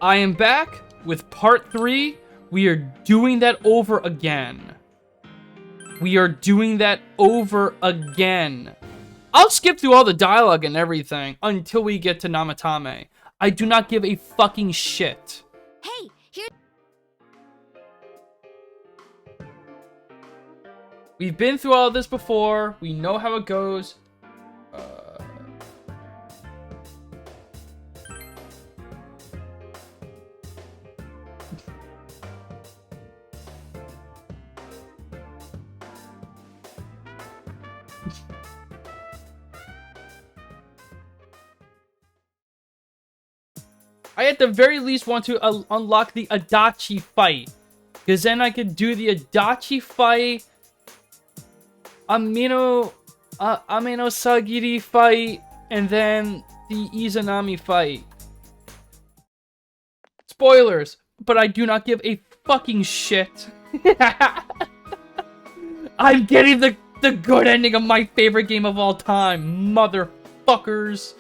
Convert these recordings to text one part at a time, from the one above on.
I am back with part 3. We are doing that over again. We are doing that over again. I'll skip through all the dialogue and everything until we get to Namatame. I do not give a fucking shit. Hey, here. We've been through all this before. We know how it goes. I at the very least want to unlock the Adachi fight. Because then I could do the Adachi fight, Amino Sagiri fight, and then the Izanami fight. Spoilers, but I do not give a fucking shit. I'm getting the good ending of my favorite game of all time, motherfuckers.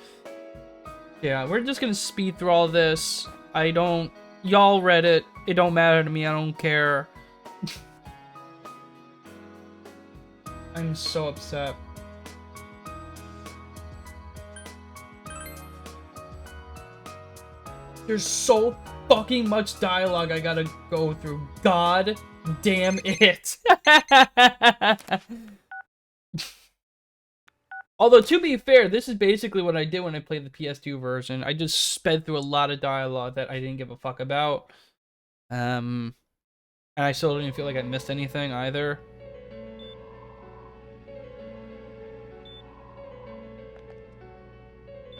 Yeah, we're just gonna speed through all this. Y'all read it. It don't matter to me. I don't care. I'm so upset. There's so fucking much dialogue I gotta go through. God damn it. Although, to be fair, this is basically what I did when I played the PS2 version. I just sped through a lot of dialogue that I didn't give a fuck about. And I still didn't feel like I missed anything either.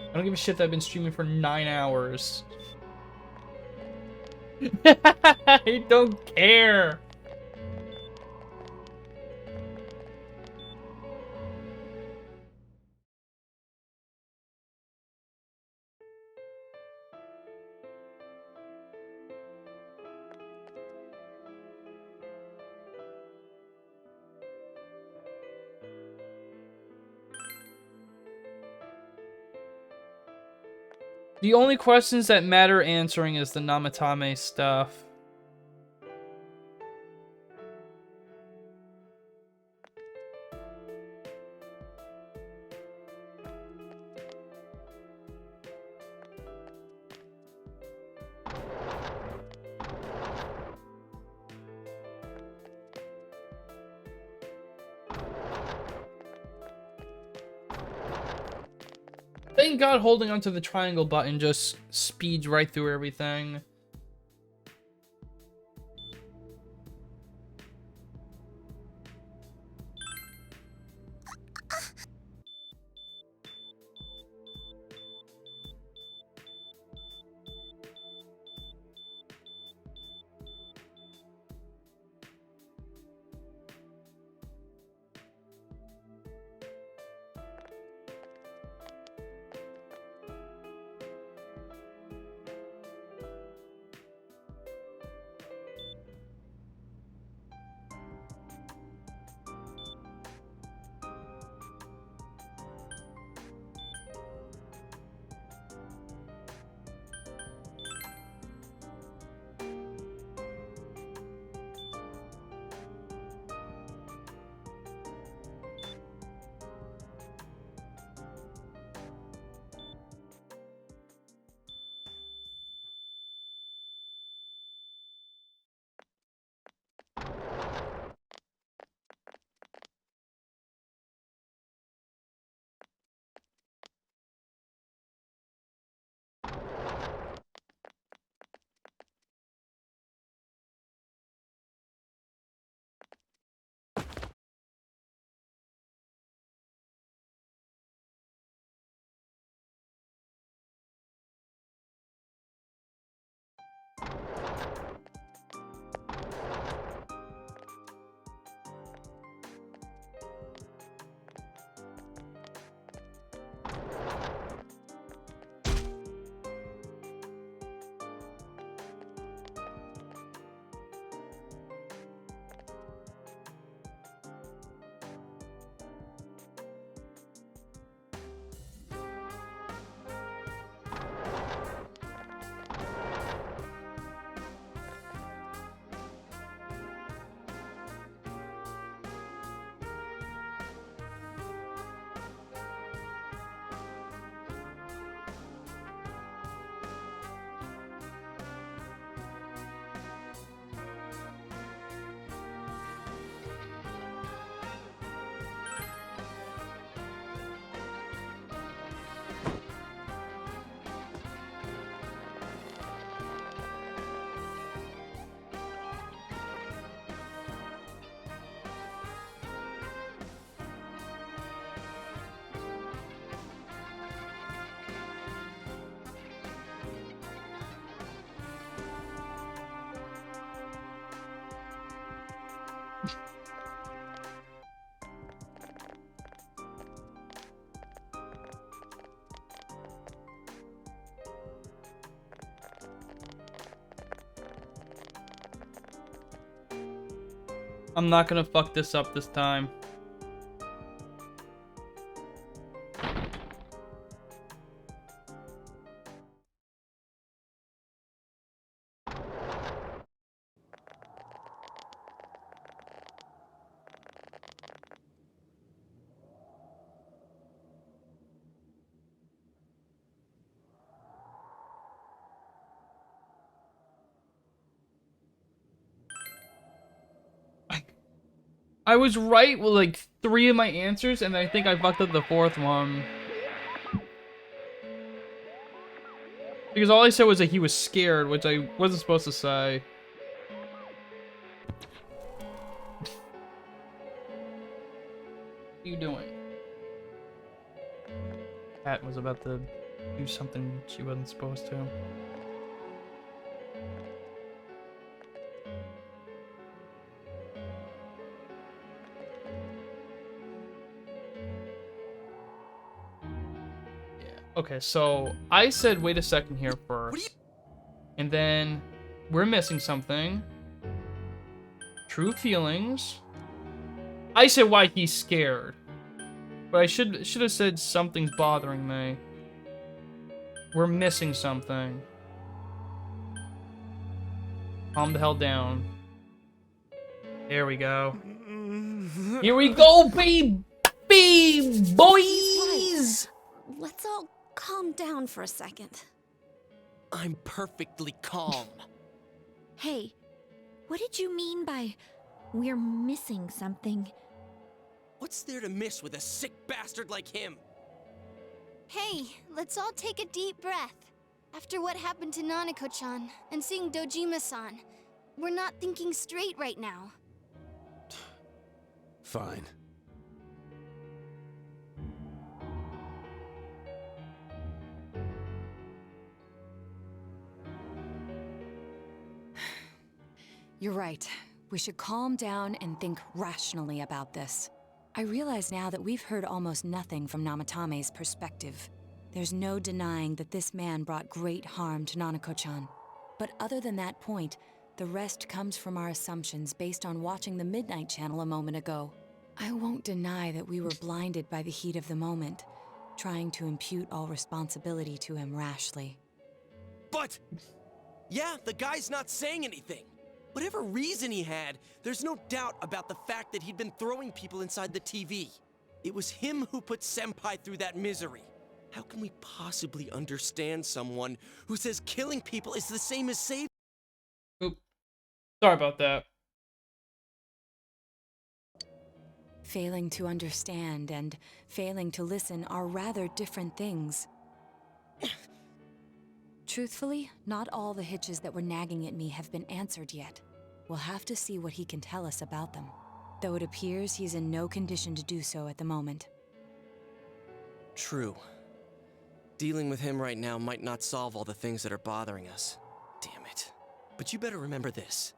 I don't give a shit that I've been streaming for 9 hours. I don't care. The only questions that matter answering is the Namatame stuff. Thank God holding onto the triangle button just speeds right through everything. I'm not gonna fuck this up this time. I was right with like 3 of my answers, and I think I fucked up the 4th one. Because all I said was that he was scared, which I wasn't supposed to say. What are you doing? Cat was about to do something she wasn't supposed to. Okay, so I said wait a second here first. And then we're missing something. True feelings. I said why he's scared. But I should have said something's bothering me. We're missing something. Calm the hell down. There we go. Here we go, baby boys! Let's all calm down for a second. I'm perfectly calm. Hey, what did you mean by we're missing something? What's there to miss with a sick bastard like him? Hey, let's all take a deep breath. After what happened to Nanako-chan and seeing Dojima-san, we're not thinking straight right now. Fine. You're right. We should calm down and think rationally about this. I realize now that we've heard almost nothing from Namatame's perspective. There's no denying that this man brought great harm to Nanako-chan. But other than that point, the rest comes from our assumptions based on watching the Midnight Channel a moment ago. I won't deny that we were blinded by the heat of the moment, trying to impute all responsibility to him rashly. But, yeah, the guy's not saying anything. Whatever reason he had, there's no doubt about the fact that he'd been throwing people inside the TV. It was him who put Senpai through that misery. How can we possibly understand someone who says killing people is the same as saving? Oop. Sorry about that. Failing to understand and failing to listen are rather different things. Truthfully, not all the hitches that were nagging at me have been answered yet. We'll have to see what he can tell us about them, though it appears he's in no condition to do so at the moment. True. Dealing with him right now might not solve all the things that are bothering us. Damn it. But you better remember this.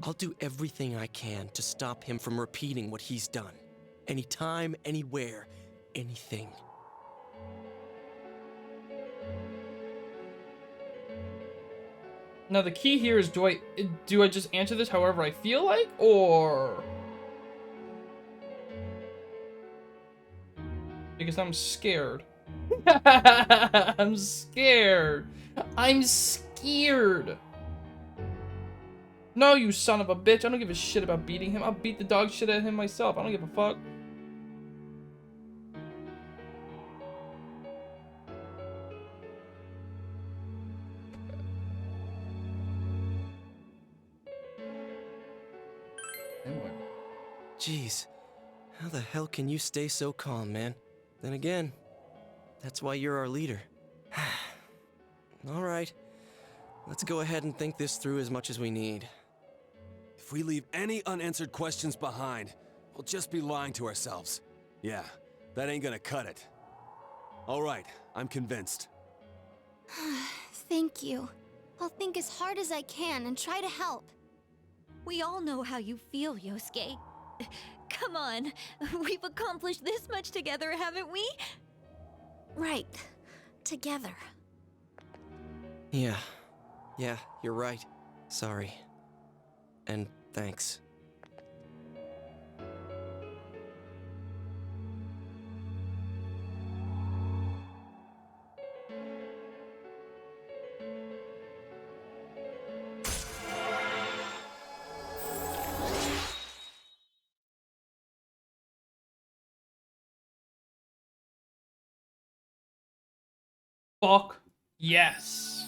I'll do everything I can to stop him from repeating what he's done. Anytime, anywhere, anything. Now the key here is do I just answer this however I feel like, or because I'm scared. I'm scared. I'm scared. No, you son of a bitch. I don't give a shit about beating him. I'll beat the dog shit out of him myself. I don't give a fuck. Jeez, how the hell can you stay so calm, man? Then again, that's why you're our leader. All right, let's go ahead and think this through as much as we need. If we leave any unanswered questions behind, we'll just be lying to ourselves. Yeah, that ain't gonna cut it. All right, I'm convinced. Thank you. I'll think as hard as I can and try to help. We all know how you feel, Yosuke. Come on, we've accomplished this much together, haven't we? Right. Together. Yeah, you're right. Sorry. And thanks. Fuck yes.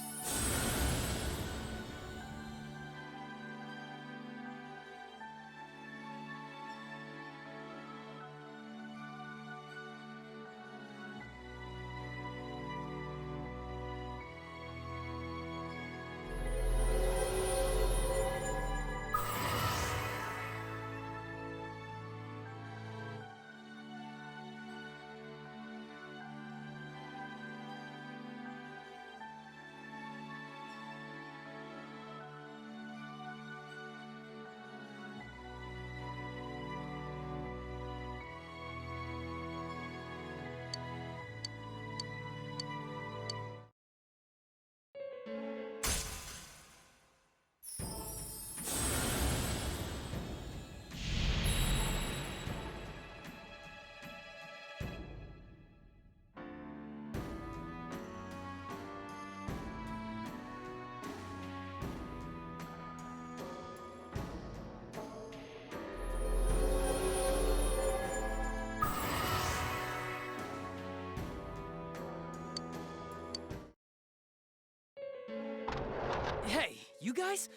Hey, you guys?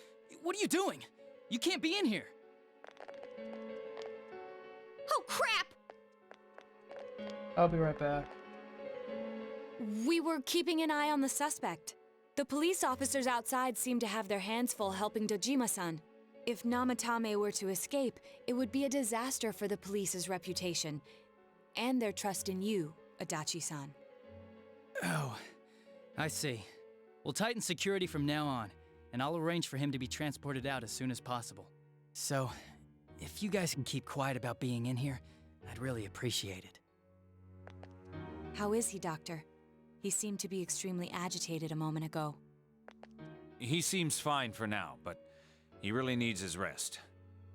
What are you doing? You can't be in here. Oh, crap! I'll be right back. We were keeping an eye on the suspect. The police officers outside seem to have their hands full helping Dojima-san. If Namatame were to escape, it would be a disaster for the police's reputation. And their trust in you, Adachi-san. Oh, I see. We'll tighten security from now on, and I'll arrange for him to be transported out as soon as possible. So, if you guys can keep quiet about being in here, I'd really appreciate it. How is he, Doctor? He seemed to be extremely agitated a moment ago. He seems fine for now, but he really needs his rest.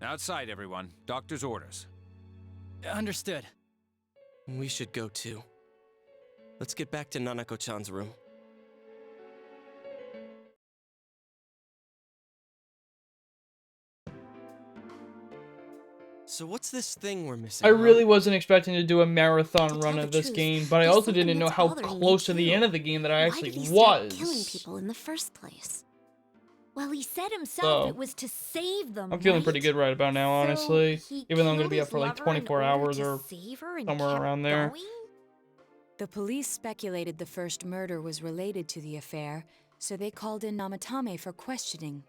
Outside, everyone. Doctor's orders. Understood. We should go too. Let's get back to Nanako-chan's room. So what's this thing we're missing? I huh? really wasn't expecting to do a marathon To run tell of the this truth, game, but I there's also something didn't know that's how bothering me close to the too. end of the game that I Why actually did he start was. killing people in the first place? Well, he said himself So, it was to save them. I'm feeling pretty right? good right about now, So honestly. he Even though I'm gonna killed be up his for like lover in 24 order hours to or save her and somewhere kept around there. going? The police speculated the first murder was related to the affair, so they called in Namatame for questioning.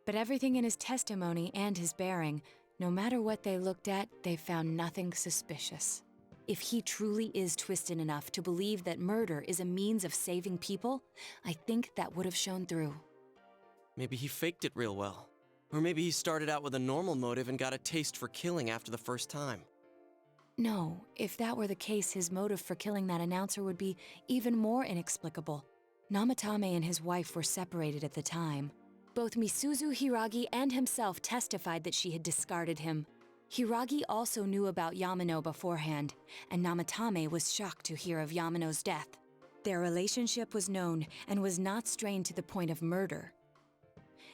But everything in his testimony and his bearing, no matter what they looked at, they found nothing suspicious. If he truly is twisted enough to believe that murder is a means of saving people, I think that would have shown through. Maybe he faked it real well. Or maybe he started out with a normal motive and got a taste for killing after the first time. No, if that were the case, his motive for killing that announcer would be even more inexplicable. Namatame and his wife were separated at the time. Both Misuzu Hiragi and himself testified that she had discarded him. Hiragi also knew about Yamano beforehand, and Namatame was shocked to hear of Yamano's death. Their relationship was known and was not strained to the point of murder.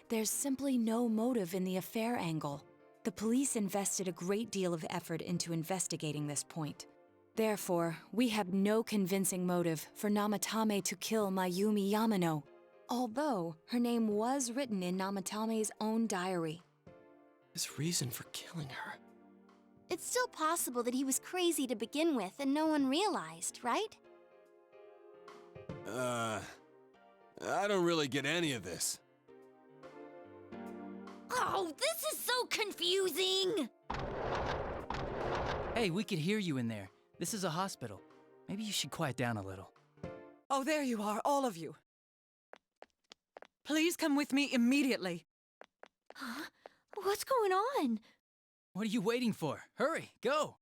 There's simply no motive in the affair angle. The police invested a great deal of effort into investigating this point. Therefore, we have no convincing motive for Namatame to kill Mayumi Yamano, although her name was written in Namatame's own diary. His reason for killing her. It's still possible that he was crazy to begin with and no one realized, right? I don't really get any of this. Oh, this is so confusing! Hey, we could hear you in there. This is a hospital. Maybe you should quiet down a little. Oh, there you are, all of you. Please come with me immediately. Huh? What's going on? What are you waiting for? Hurry, go!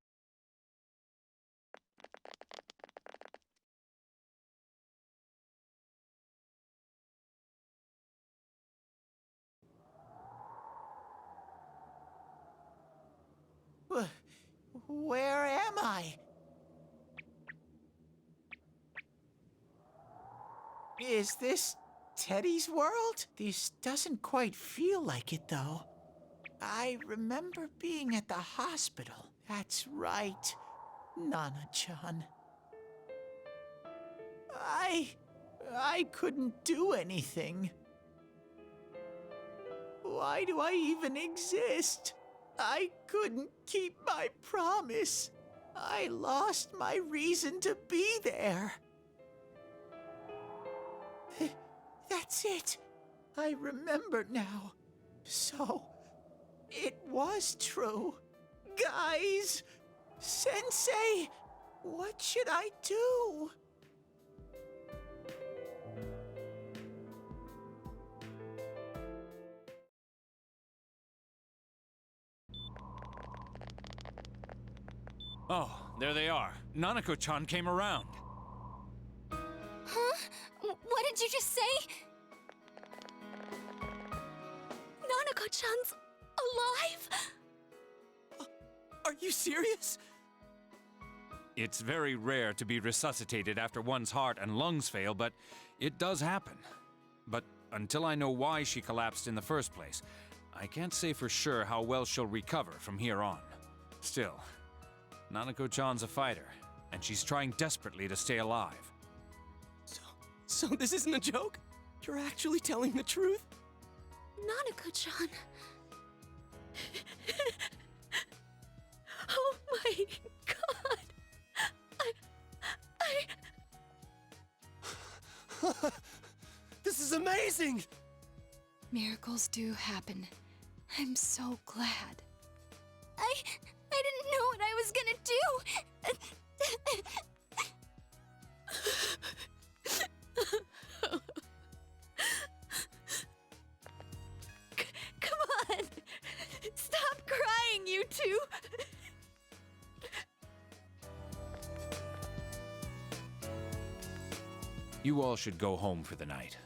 Where am I? Is this Teddy's world? This doesn't quite feel like it, though. I remember being at the hospital. That's right, Nana-chan. I couldn't do anything. Why do I even exist? I couldn't keep my promise. I lost my reason to be there. That's it. I remember now. So, it was true. Guys! Sensei! What should I do? Oh, there they are. Nanako-chan came around. Huh? What did you just say? Nanako-chan's alive? Are you serious? It's very rare to be resuscitated after one's heart and lungs fail, but it does happen. But until I know why she collapsed in the first place, I can't say for sure how well she'll recover from here on. Still, Nanako-chan's a fighter, and she's trying desperately to stay alive. So this isn't a joke? You're actually telling the truth? Nanako-chan. Oh my god. This is amazing! Miracles do happen. I'm so glad. I didn't know what I was gonna do. Come on. Stop crying, you two. You all should go home for the night.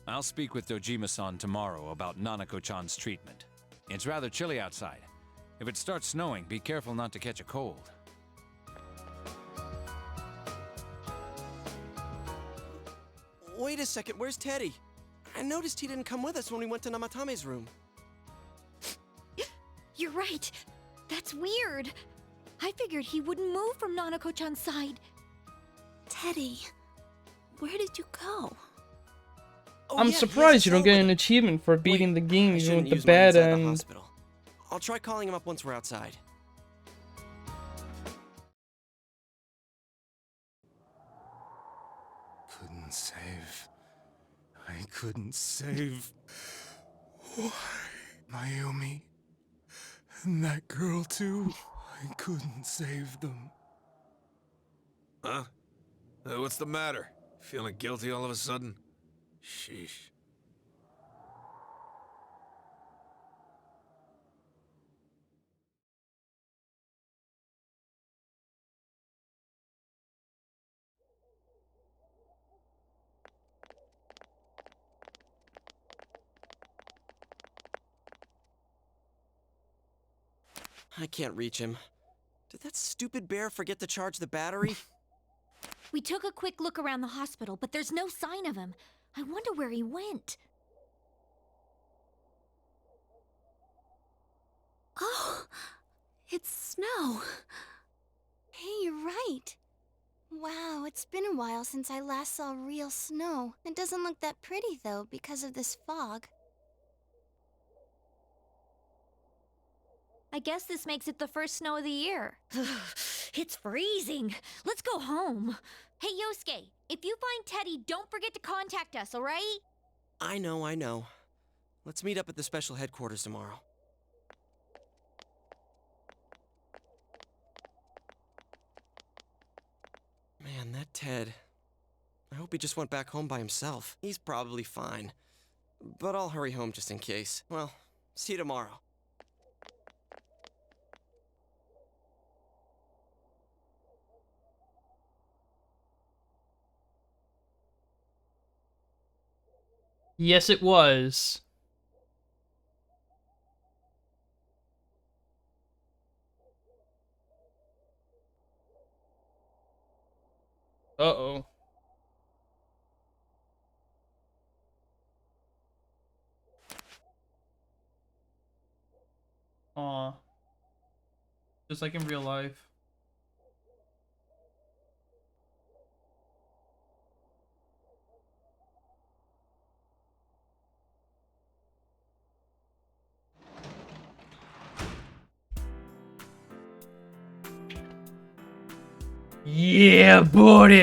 I'll speak with Dojima-san tomorrow about Nanako-chan's treatment. It's rather chilly outside. If it starts snowing, be careful not to catch a cold. Wait a second, where's Teddy? I noticed he didn't come with us when we went to Namatame's room. You're right. That's weird. I figured he wouldn't move from Nanako-chan's side. Teddy, where did you go? Oh, I'm yeah, he has surprised a you don't get cell an with- achievement for beating the game I even shouldn't with the use mine bad inside the end. hospital. I'll try calling him up once we're outside. Couldn't save. I couldn't save. Why? Mayumi. And that girl, too. I couldn't save them. Huh? What's the matter? Feeling guilty all of a sudden? Sheesh. I can't reach him. Did that stupid bear forget to charge the battery? We took a quick look around the hospital, but there's no sign of him. I wonder where he went. Oh, it's snow. Hey, you're right. Wow, it's been a while since I last saw real snow. It doesn't look that pretty, though, because of this fog. I guess this makes it the first snow of the year. It's freezing. Let's go home. Hey, Yosuke, if you find Teddy, don't forget to contact us, all right? I know. Let's meet up at the special headquarters tomorrow. Man, that Ted. I hope he just went back home by himself. He's probably fine. But I'll hurry home just in case. Well, see you tomorrow. Yes, it was. Uh-oh. Aw. Just like in real life. Yeah, buddy!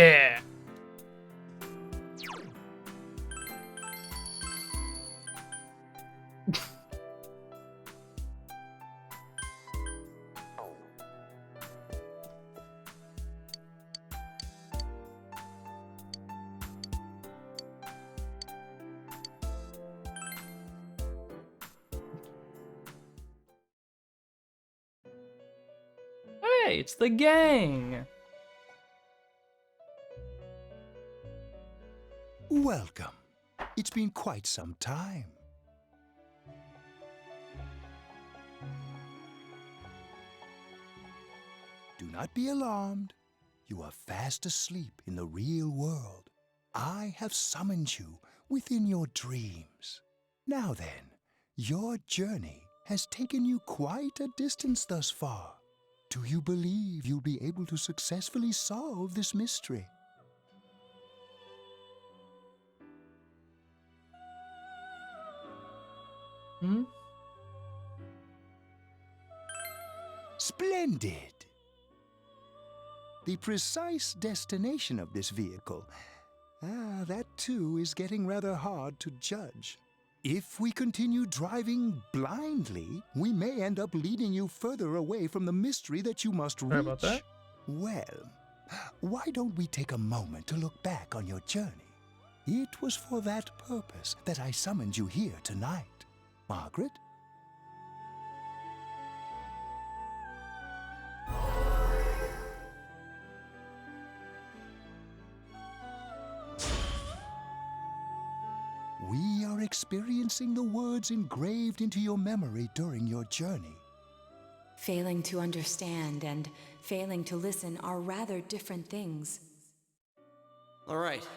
Hey, it's the gang! Welcome. It's been quite some time. Do not be alarmed. You are fast asleep in the real world. I have summoned you within your dreams. Now then, your journey has taken you quite a distance thus far. Do you believe you'll be able to successfully solve this mystery? Hmm? Splendid! The precise destination of this vehicle, that too is getting rather hard to judge. If we continue driving blindly, we may end up leading you further away from the mystery that you must reach. Sorry about that. Well, why don't we take a moment to look back on your journey? It was for that purpose that I summoned you here tonight. Margaret? We are experiencing the words engraved into your memory during your journey. Failing to understand and failing to listen are rather different things. All right,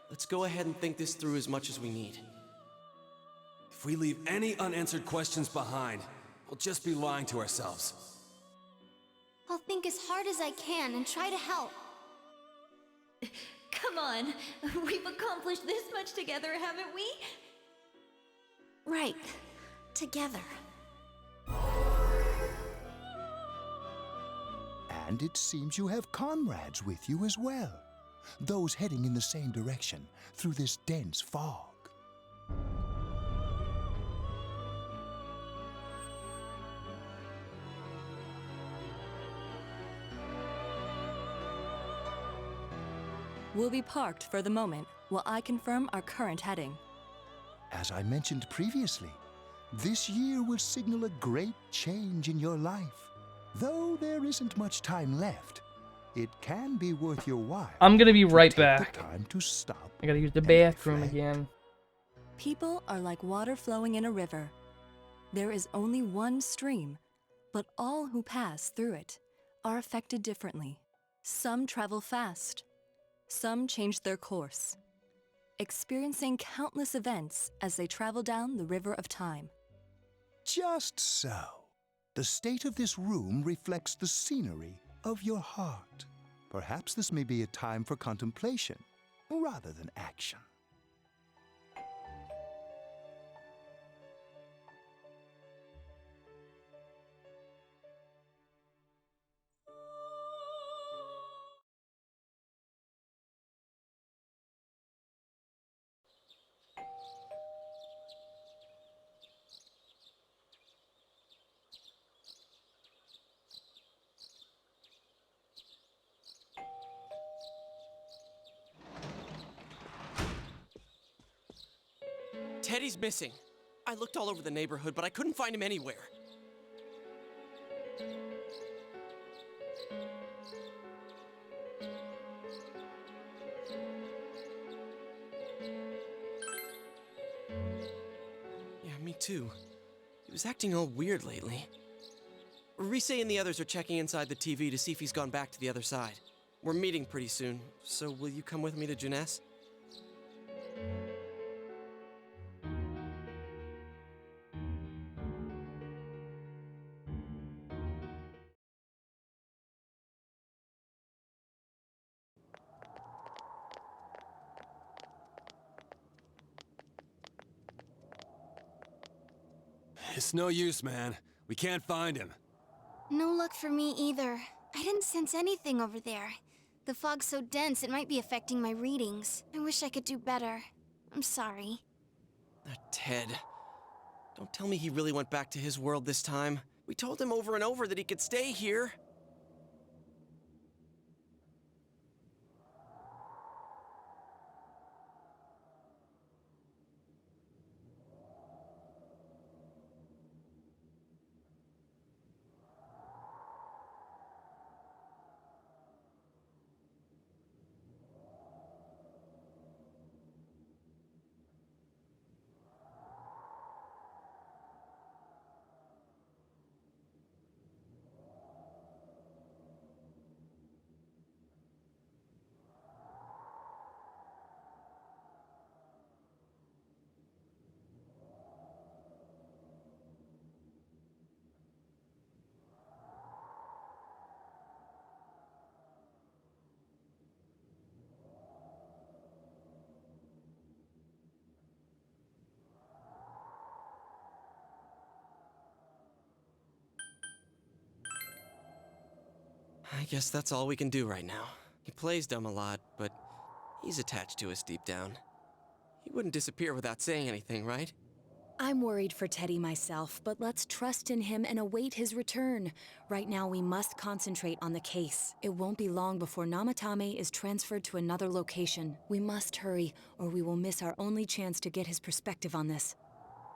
let's go ahead and think this through as much as we need. If we leave any unanswered questions behind, we'll just be lying to ourselves. I'll think as hard as I can and try to help. Come on, we've accomplished this much together, haven't we? Right. Together. And it seems you have comrades with you as well. Those heading in the same direction through this dense fog. We'll be parked for the moment while I confirm our current heading. As I mentioned previously, this year will signal a great change in your life. Though there isn't much time left, it can be worth your while. I'm gonna be to right take back. The time to stop. I gotta use the and bathroom reflect. again. People are like water flowing in a river. There is only one stream, but all who pass through it are affected differently. Some travel fast. Some change their course, experiencing countless events as they travel down the river of time. Just so. The state of this room reflects the scenery of your heart. Perhaps this may be a time for contemplation rather than action. Teddy's missing. I looked all over the neighborhood, but I couldn't find him anywhere. Yeah, me too. He was acting all weird lately. Rise and the others are checking inside the TV to see if he's gone back to the other side. We're meeting pretty soon, so will you come with me to Jeunesse? It's no use, man. We can't find him. No luck for me either. I didn't sense anything over there. The fog's so dense it might be affecting my readings. I wish I could do better. I'm sorry. That Ted. Don't tell me he really went back to his world this time. We told him over and over that he could stay here. I guess that's all we can do right now. He plays dumb a lot, but he's attached to us deep down. He wouldn't disappear without saying anything, right? I'm worried for Teddy myself, but let's trust in him and await his return. Right now, we must concentrate on the case. It won't be long before Namatame is transferred to another location. We must hurry, or we will miss our only chance to get his perspective on this.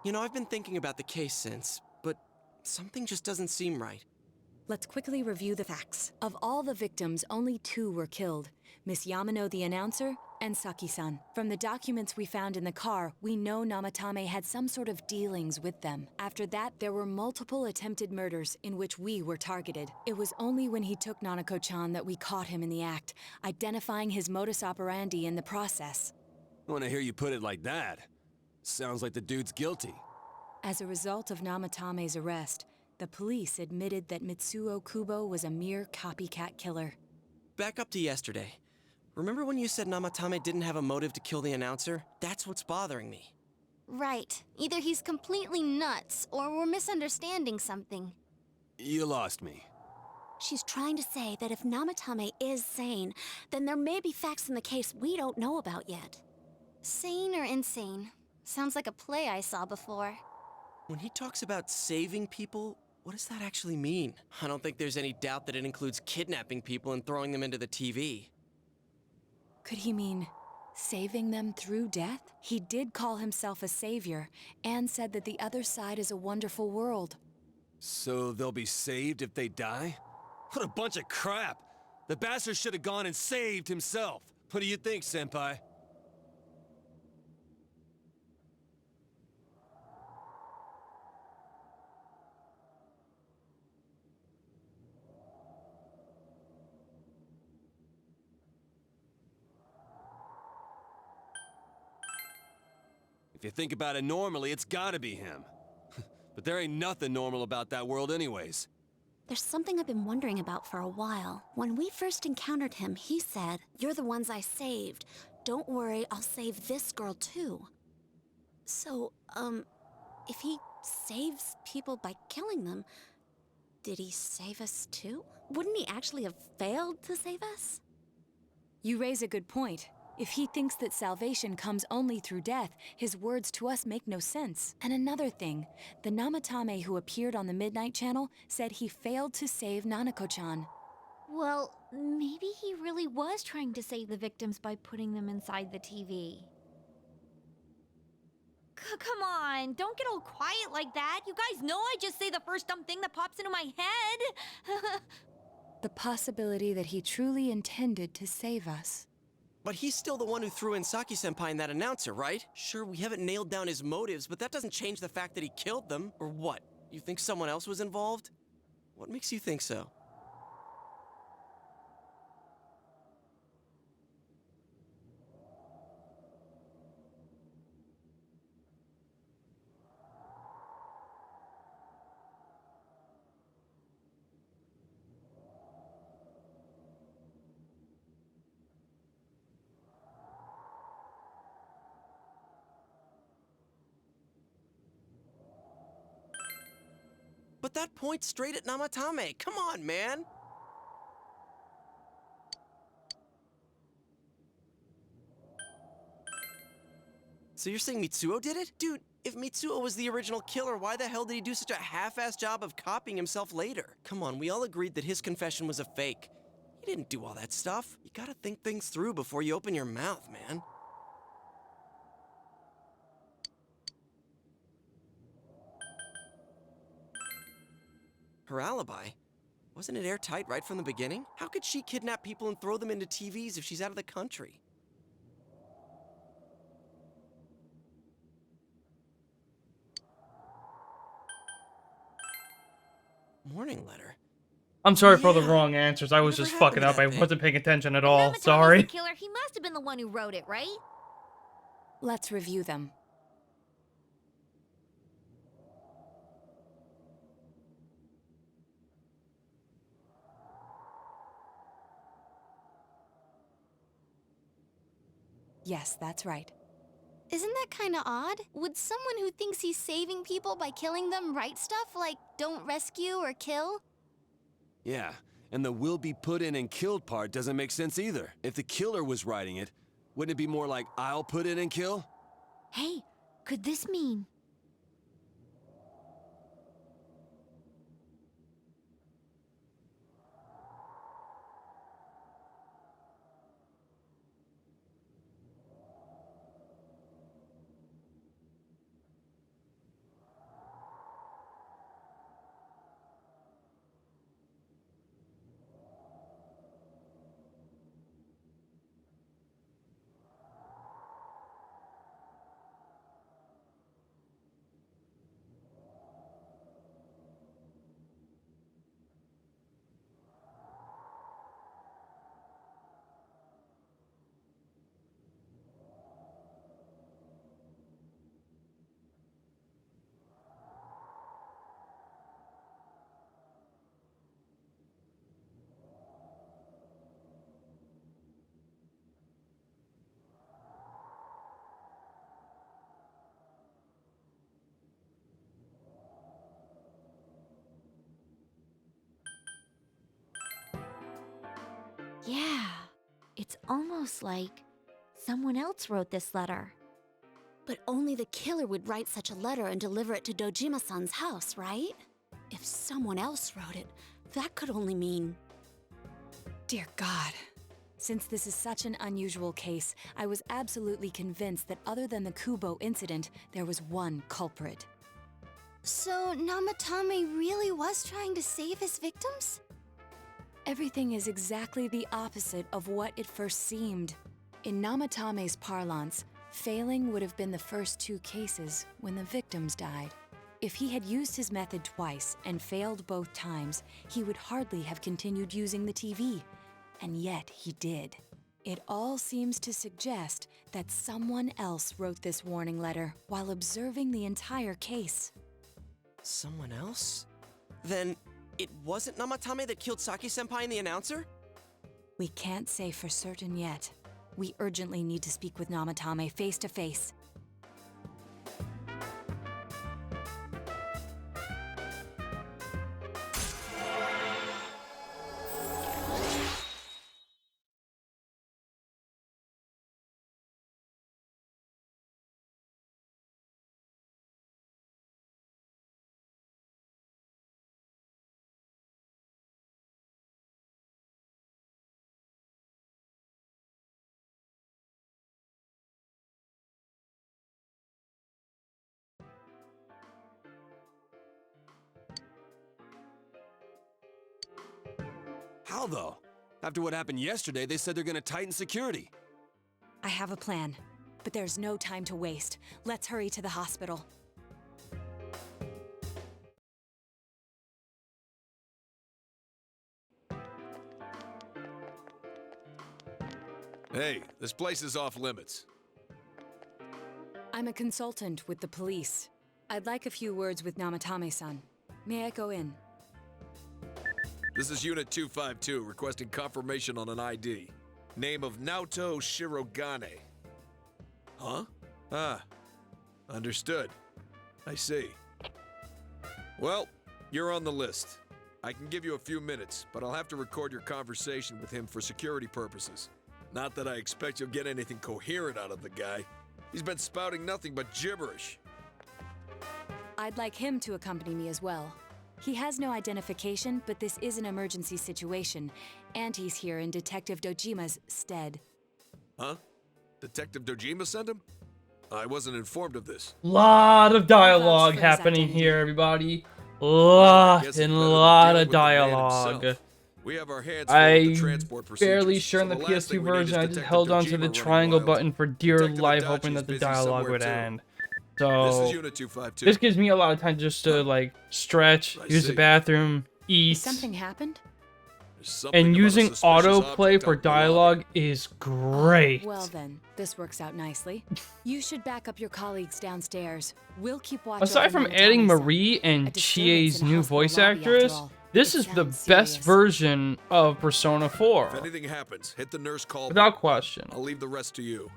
You know, I've been thinking about the case since, but something just doesn't seem right. Let's quickly review the facts. Of all the victims, only 2 were killed. Miss Yamano the announcer, and Saki-san. From the documents we found in the car, we know Namatame had some sort of dealings with them. After that, there were multiple attempted murders in which we were targeted. It was only when he took Nanako-chan that we caught him in the act, identifying his modus operandi in the process. When I hear you put it like that, sounds like the dude's guilty. As a result of Namatame's arrest, the police admitted that Mitsuo Kubo was a mere copycat killer. Back up to yesterday. Remember when you said Namatame didn't have a motive to kill the announcer? That's what's bothering me. Right. Either he's completely nuts, or we're misunderstanding something. You lost me. She's trying to say that if Namatame is sane, then there may be facts in the case we don't know about yet. Sane or insane? Sounds like a play I saw before. When he talks about saving people, what does that actually mean? I don't think there's any doubt that it includes kidnapping people and throwing them into the TV. Could he mean saving them through death? He did call himself a savior and said that the other side is a wonderful world. So they'll be saved if they die? What a bunch of crap! The bastard should have gone and saved himself. What do you think, Senpai? If you think about it normally, it's gotta be him. But there ain't nothing normal about that world anyways. There's something I've been wondering about for a while. When we first encountered him, he said, "You're the ones I saved. Don't worry, I'll save this girl too." So, if he saves people by killing them, did he save us too? Wouldn't he actually have failed to save us? You raise a good point. If he thinks that salvation comes only through death, his words to us make no sense. And another thing, the Namatame who appeared on the Midnight Channel said he failed to save Nanako-chan. Well, maybe he really was trying to save the victims by putting them inside the TV. Come on, don't get all quiet like that. You guys know I just say the first dumb thing that pops into my head. The possibility that he truly intended to save us. But he's still the one who threw in Saki-senpai and that announcer, right? Sure, we haven't nailed down his motives, but that doesn't change the fact that he killed them. Or what? You think someone else was involved? What makes you think so? But that points straight at Namatame. Come on, man. So you're saying Mitsuo did it? Dude, if Mitsuo was the original killer, why the hell did he do such a half-assed job of copying himself later? Come on, we all agreed that his confession was a fake. He didn't do all that stuff. You gotta think things through before you open your mouth, man. Her alibi? Wasn't it airtight right from the beginning? How could she kidnap people and throw them into TVs if she's out of the country? Warning letter? I'm sorry for all the Yeah. wrong answers. I was Whatever just happened fucking to up. that I thing? wasn't paying attention at If all. Namatomi's the Sorry. killer, he must have been the one who wrote it, right? Let's review them. Yes, that's right. Isn't that kind of odd? Would someone who thinks he's saving people by killing them write stuff like don't rescue or kill? Yeah, and the will be put in and killed part doesn't make sense either. If the killer was writing it, wouldn't it be more like I'll put in and kill? Hey, could this mean... Yeah, it's almost like someone else wrote this letter. But only the killer would write such a letter and deliver it to Dojima-san's house, right? If someone else wrote it, that could only mean... Dear God. Since this is such an unusual case, I was absolutely convinced that other than the Kubo incident, there was one culprit. So Namatame really was trying to save his victims? Everything is exactly the opposite of what it first seemed. In Namatame's parlance, failing would have been the first two cases when the victims died. If he had used his method twice and failed both times, he would hardly have continued using the TV. And yet he did. It all seems to suggest that someone else wrote this warning letter while observing the entire case. Someone else? Then it wasn't Namatame that killed Saki-senpai and the announcer? We can't say for certain yet. We urgently need to speak with Namatame face to face. How though? After what happened yesterday, they said they're gonna tighten security. I have a plan, but there's no time to waste. Let's hurry to the hospital. Hey, this place is off limits. I'm a consultant with the police. I'd like a few words with Namatame-san. May I go in? This is Unit 252, requesting confirmation on an ID. Name of Naoto Shirogane. Huh? Ah. Understood. I see. Well, you're on the list. I can give you a few minutes, but I'll have to record your conversation with him for security purposes. Not that I expect you'll get anything coherent out of the guy. He's been spouting nothing but gibberish. I'd like him to accompany me as well. He has no identification, but this is an emergency situation, and he's here in Detective Dojima's stead. Huh? Detective Dojima sent him? I wasn't informed of this. Lot of dialogue for his happening identity. here, everybody. Well, I guess it's And better a than lot dealing of with the man dialogue. himself. We have our hands full with the I transport procedures. barely sure in so the last PS2 thing we need is version. I just Detective held onto Dojima the running triangle wild. button for dear Detective life, Adachi hoping is that the busy dialogue somewhere, would too. end. This So is Unit 252. this gives me a lot of time just to like stretch, I use the see. bathroom, eat. Something happened? There's something And about a using suspicious autoplay object for out in the lobby. dialogue is great. Well then, this works out nicely. You should back up your colleagues downstairs. We'll keep watch Aside over from Namatame-san. adding Marie A and disturbance Chie's in a new hospital voice lobby, after actress, all. this It is the sounds best serious. version of Persona 4. If anything happens, hit the nurse call. Without button. question. I'll leave the rest to you.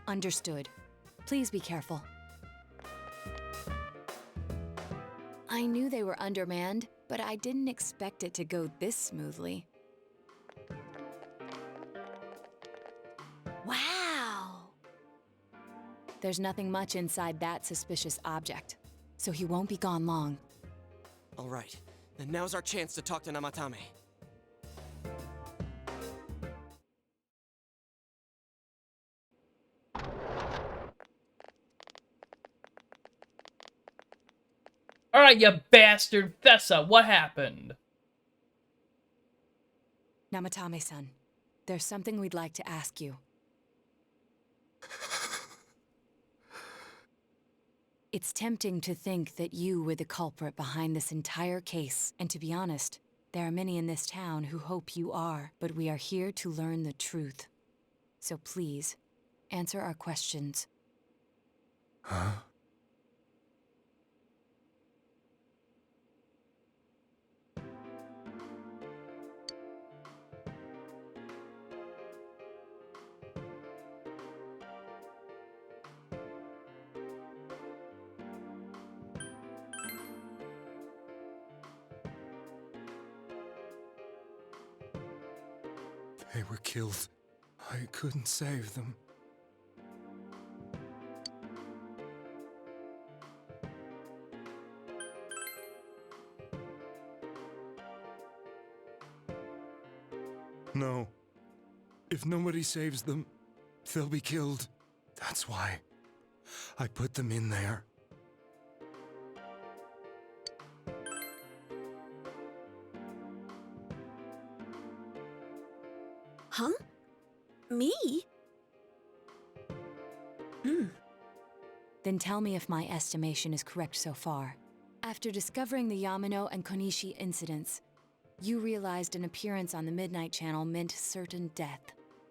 Understood. Please be careful. I knew they were undermanned, but I didn't expect it to go this smoothly. Wow! There's nothing much inside that suspicious object, so he won't be gone long. All right, then now's our chance to talk to Namatame. Alright, you bastard. Fessa, what happened? Namatame-san, there's something we'd like to ask you. It's tempting to think that you were the culprit behind this entire case, and to be honest, there are many in this town who hope you are, but we are here to learn the truth. So please, answer our questions. Huh? They were killed. I couldn't save them. No. If nobody saves them, they'll be killed. That's why I put them in there. Huh? Me? Then tell me if my estimation is correct so far. After discovering the Yamano and Konishi incidents, you realized an appearance on the Midnight Channel meant certain death.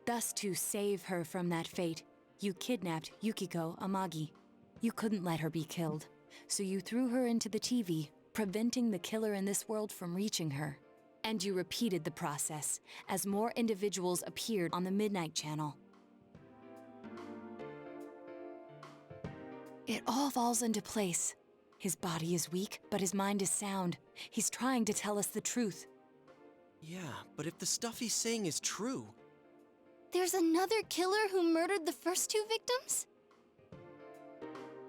Thus, to save her from that fate, you kidnapped Yukiko Amagi. You couldn't let her be killed, so you threw her into the TV, preventing the killer in this world from reaching her. And you repeated the process, as more individuals appeared on the Midnight Channel. It all falls into place. His body is weak, but his mind is sound. He's trying to tell us the truth. Yeah, but if the stuff he's saying is true... There's another killer who murdered the first two victims?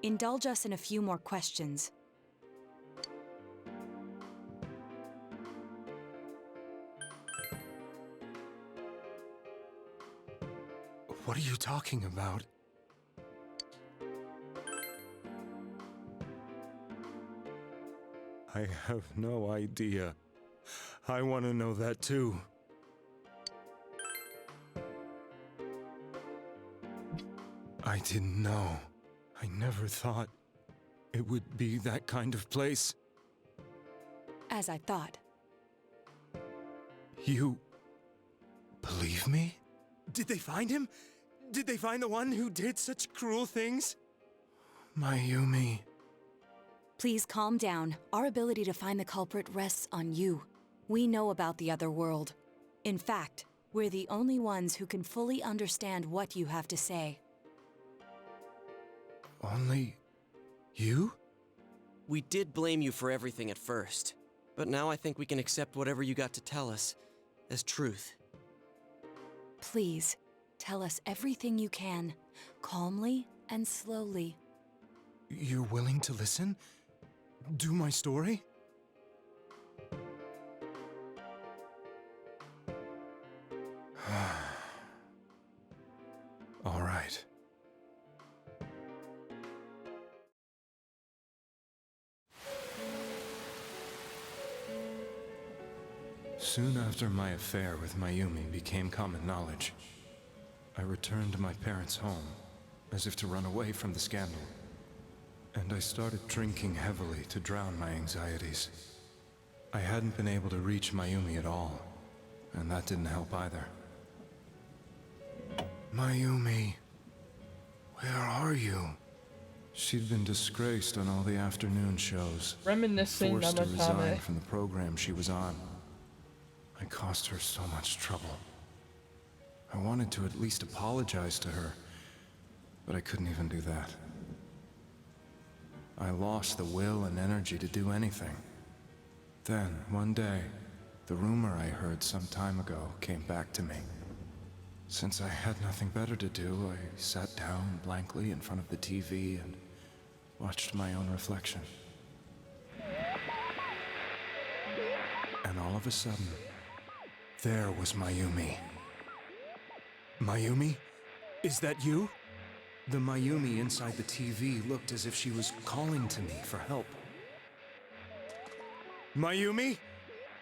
Indulge us in a few more questions. What are you talking about? I have no idea. I want to know that too. I didn't know. I never thought it would be that kind of place. As I thought. You believe me? Did they find him? Did they find the one who did such cruel things? Mayumi. Please calm down. Our ability to find the culprit rests on you. We know about the other world. In fact, we're the only ones who can fully understand what you have to say. Only you? We did blame you for everything at first, but now I think we can accept whatever you got to tell us as truth. Please, Tell us everything you can, calmly and slowly. You're willing to listen? Do my story? All right. Soon after my affair with Mayumi became common knowledge, I returned to my parents' home, as if to run away from the scandal. And I started drinking heavily to drown my anxieties. I hadn't been able to reach Mayumi at all, and that didn't help either. Mayumi, where are you? She'd been disgraced on all the afternoon shows, Reminiscing forced to Namatame. resign from the program she was on. I caused her so much trouble. I wanted to at least apologize to her, but I couldn't even do that. I lost the will and energy to do anything. Then, one day, the rumor I heard some time ago came back to me. Since I had nothing better to do, I sat down blankly in front of the TV and watched my own reflection. And all of a sudden, there was Mayumi. Mayumi? Is that you? The Mayumi inside the TV looked as if she was calling to me for help. Mayumi?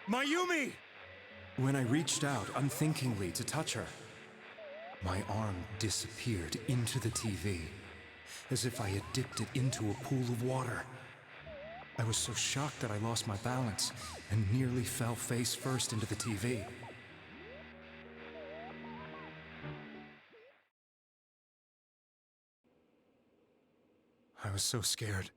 Mayumi! When I reached out unthinkingly to touch her, my arm disappeared into the TV, as if I had dipped it into a pool of water. I was so shocked that I lost my balance and nearly fell face first into the TV. I was so scared.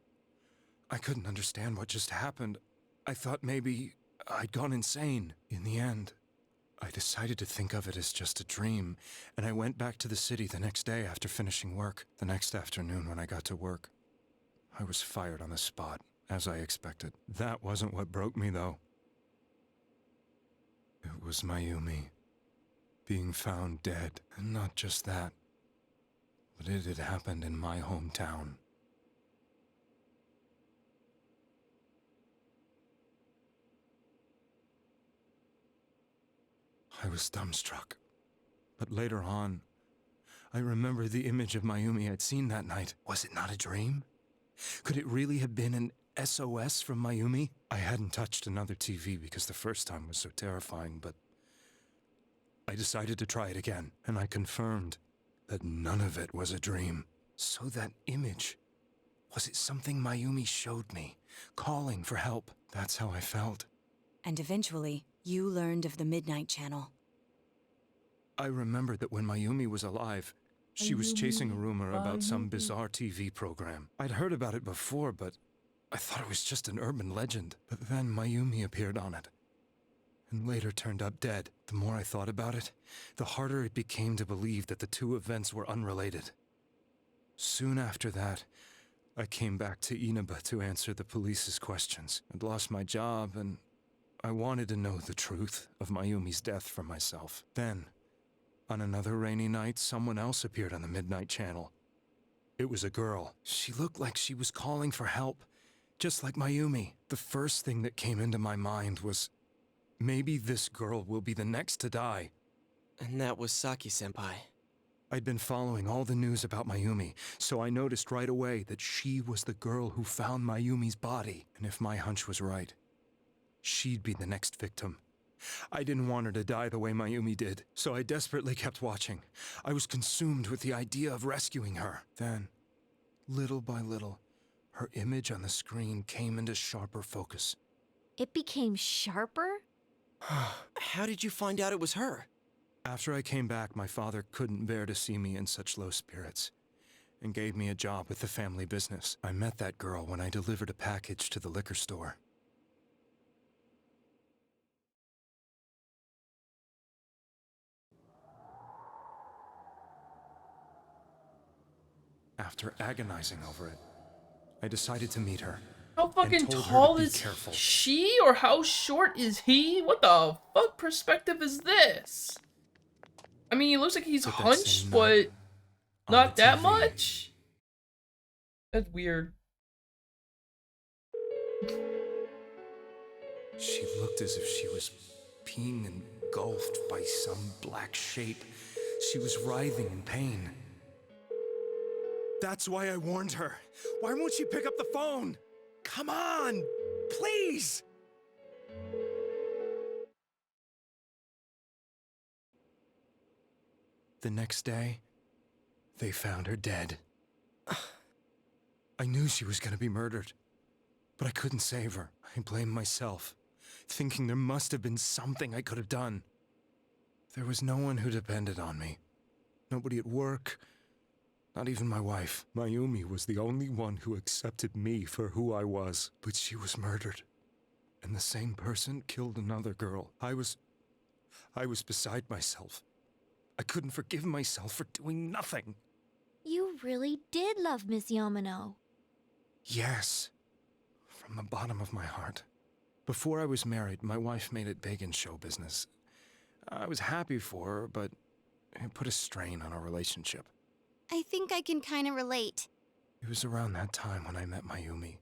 I couldn't understand what just happened. I thought maybe I'd gone insane. In the end, I decided to think of it as just a dream, and I went back to the city the next day after finishing work. The next afternoon when I got to work, I was fired on the spot, as I expected. That wasn't what broke me, though. It was Mayumi being found dead. And not just that, but it had happened in my hometown. I was dumbstruck. But later on, I remembered the image of Mayumi I'd seen that night. Was it not a dream? Could it really have been an SOS from Mayumi? I hadn't touched another TV because the first time was so terrifying, but I decided to try it again, and I confirmed that none of it was a dream. So that image, was it something Mayumi showed me, calling for help? That's how I felt. And eventually, you learned of the Midnight Channel. I remembered that when Mayumi was alive, she was chasing a rumor about some bizarre TV program. I'd heard about it before, but I thought it was just an urban legend. But then Mayumi appeared on it, and later turned up dead. The more I thought about it, the harder it became to believe that the two events were unrelated. Soon after that, I came back to Inaba to answer the police's questions. I'd lost my job, and I wanted to know the truth of Mayumi's death for myself. Then, on another rainy night, someone else appeared on the Midnight Channel. It was a girl. She looked like she was calling for help, just like Mayumi. The first thing that came into my mind was, maybe this girl will be the next to die. And that was Saki-senpai. I'd been following all the news about Mayumi, so I noticed right away that she was the girl who found Mayumi's body. And if my hunch was right, she'd be the next victim. I didn't want her to die the way Mayumi did, so I desperately kept watching. I was consumed with the idea of rescuing her. Then, little by little, her image on the screen came into sharper focus. It became sharper? How did you find out it was her? After I came back, my father couldn't bear to see me in such low spirits, and gave me a job with the family business. I met that girl when I delivered a package to the liquor store. After agonizing over it, I decided to meet her. How fucking and told her tall to be is careful. she, or how short is he? What the fuck perspective is this? I mean, it looks like he's But that hunched, same but night, on not the that TV. much. That's weird. She looked as if she was being engulfed by some black shape. She was writhing in pain. That's why I warned her. Why won't she pick up the phone? Come on, please! The next day, they found her dead. I knew she was gonna be murdered, but I couldn't save her. I blamed myself, thinking there must have been something I could have done. There was no one who depended on me. Nobody at work, not even my wife. Mayumi was the only one who accepted me for who I was, but she was murdered. And the same person killed another girl. I was beside myself. I couldn't forgive myself for doing nothing. You really did love Miss Yamano. Yes, from the bottom of my heart. Before I was married, my wife made it big in show business. I was happy for her, but it put a strain on our relationship. I think I can kind of relate. It was around that time when I met Mayumi.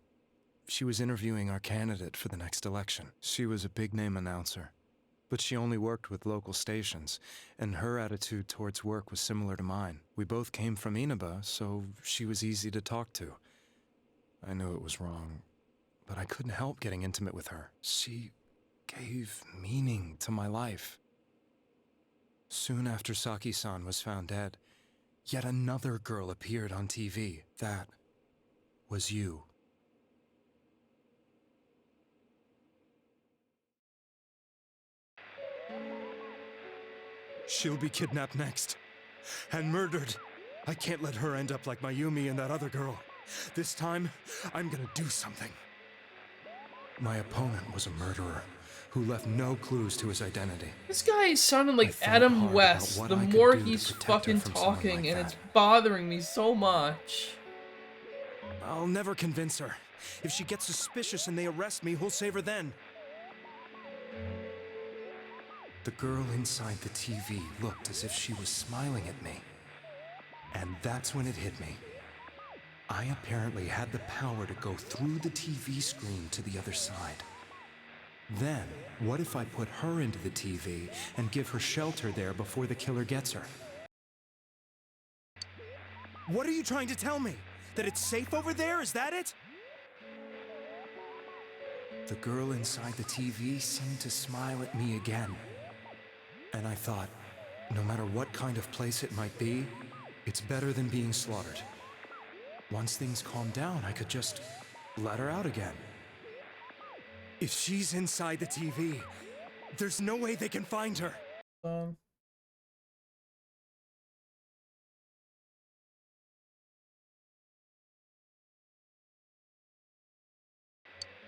She was interviewing our candidate for the next election. She was a big-name announcer, but she only worked with local stations, and her attitude towards work was similar to mine. We both came from Inaba, so she was easy to talk to. I knew it was wrong, but I couldn't help getting intimate with her. She gave meaning to my life. Soon after Saki-san was found dead, yet another girl appeared on TV. That was you. She'll be kidnapped next. And murdered. I can't let her end up like Mayumi and that other girl. This time, I'm gonna do something. My opponent was a murderer who left no clues to his identity. This guy is sounding like thought Adam hard West about the what I could more do to he's protect her fucking from someone talking, like and that. it's bothering me so much. I'll never convince her. If she gets suspicious and they arrest me, who'll save her then? The girl inside the TV looked as if she was smiling at me. And that's when it hit me. I apparently had the power to go through the TV screen to the other side. Then, what if I put her into the TV and give her shelter there before the killer gets her? What are you trying to tell me? That it's safe over there? Is that it? The girl inside the TV seemed to smile at me again. And I thought, no matter what kind of place it might be, it's better than being slaughtered. Once things calmed down, I could just let her out again. If she's inside the TV, there's no way they can find her.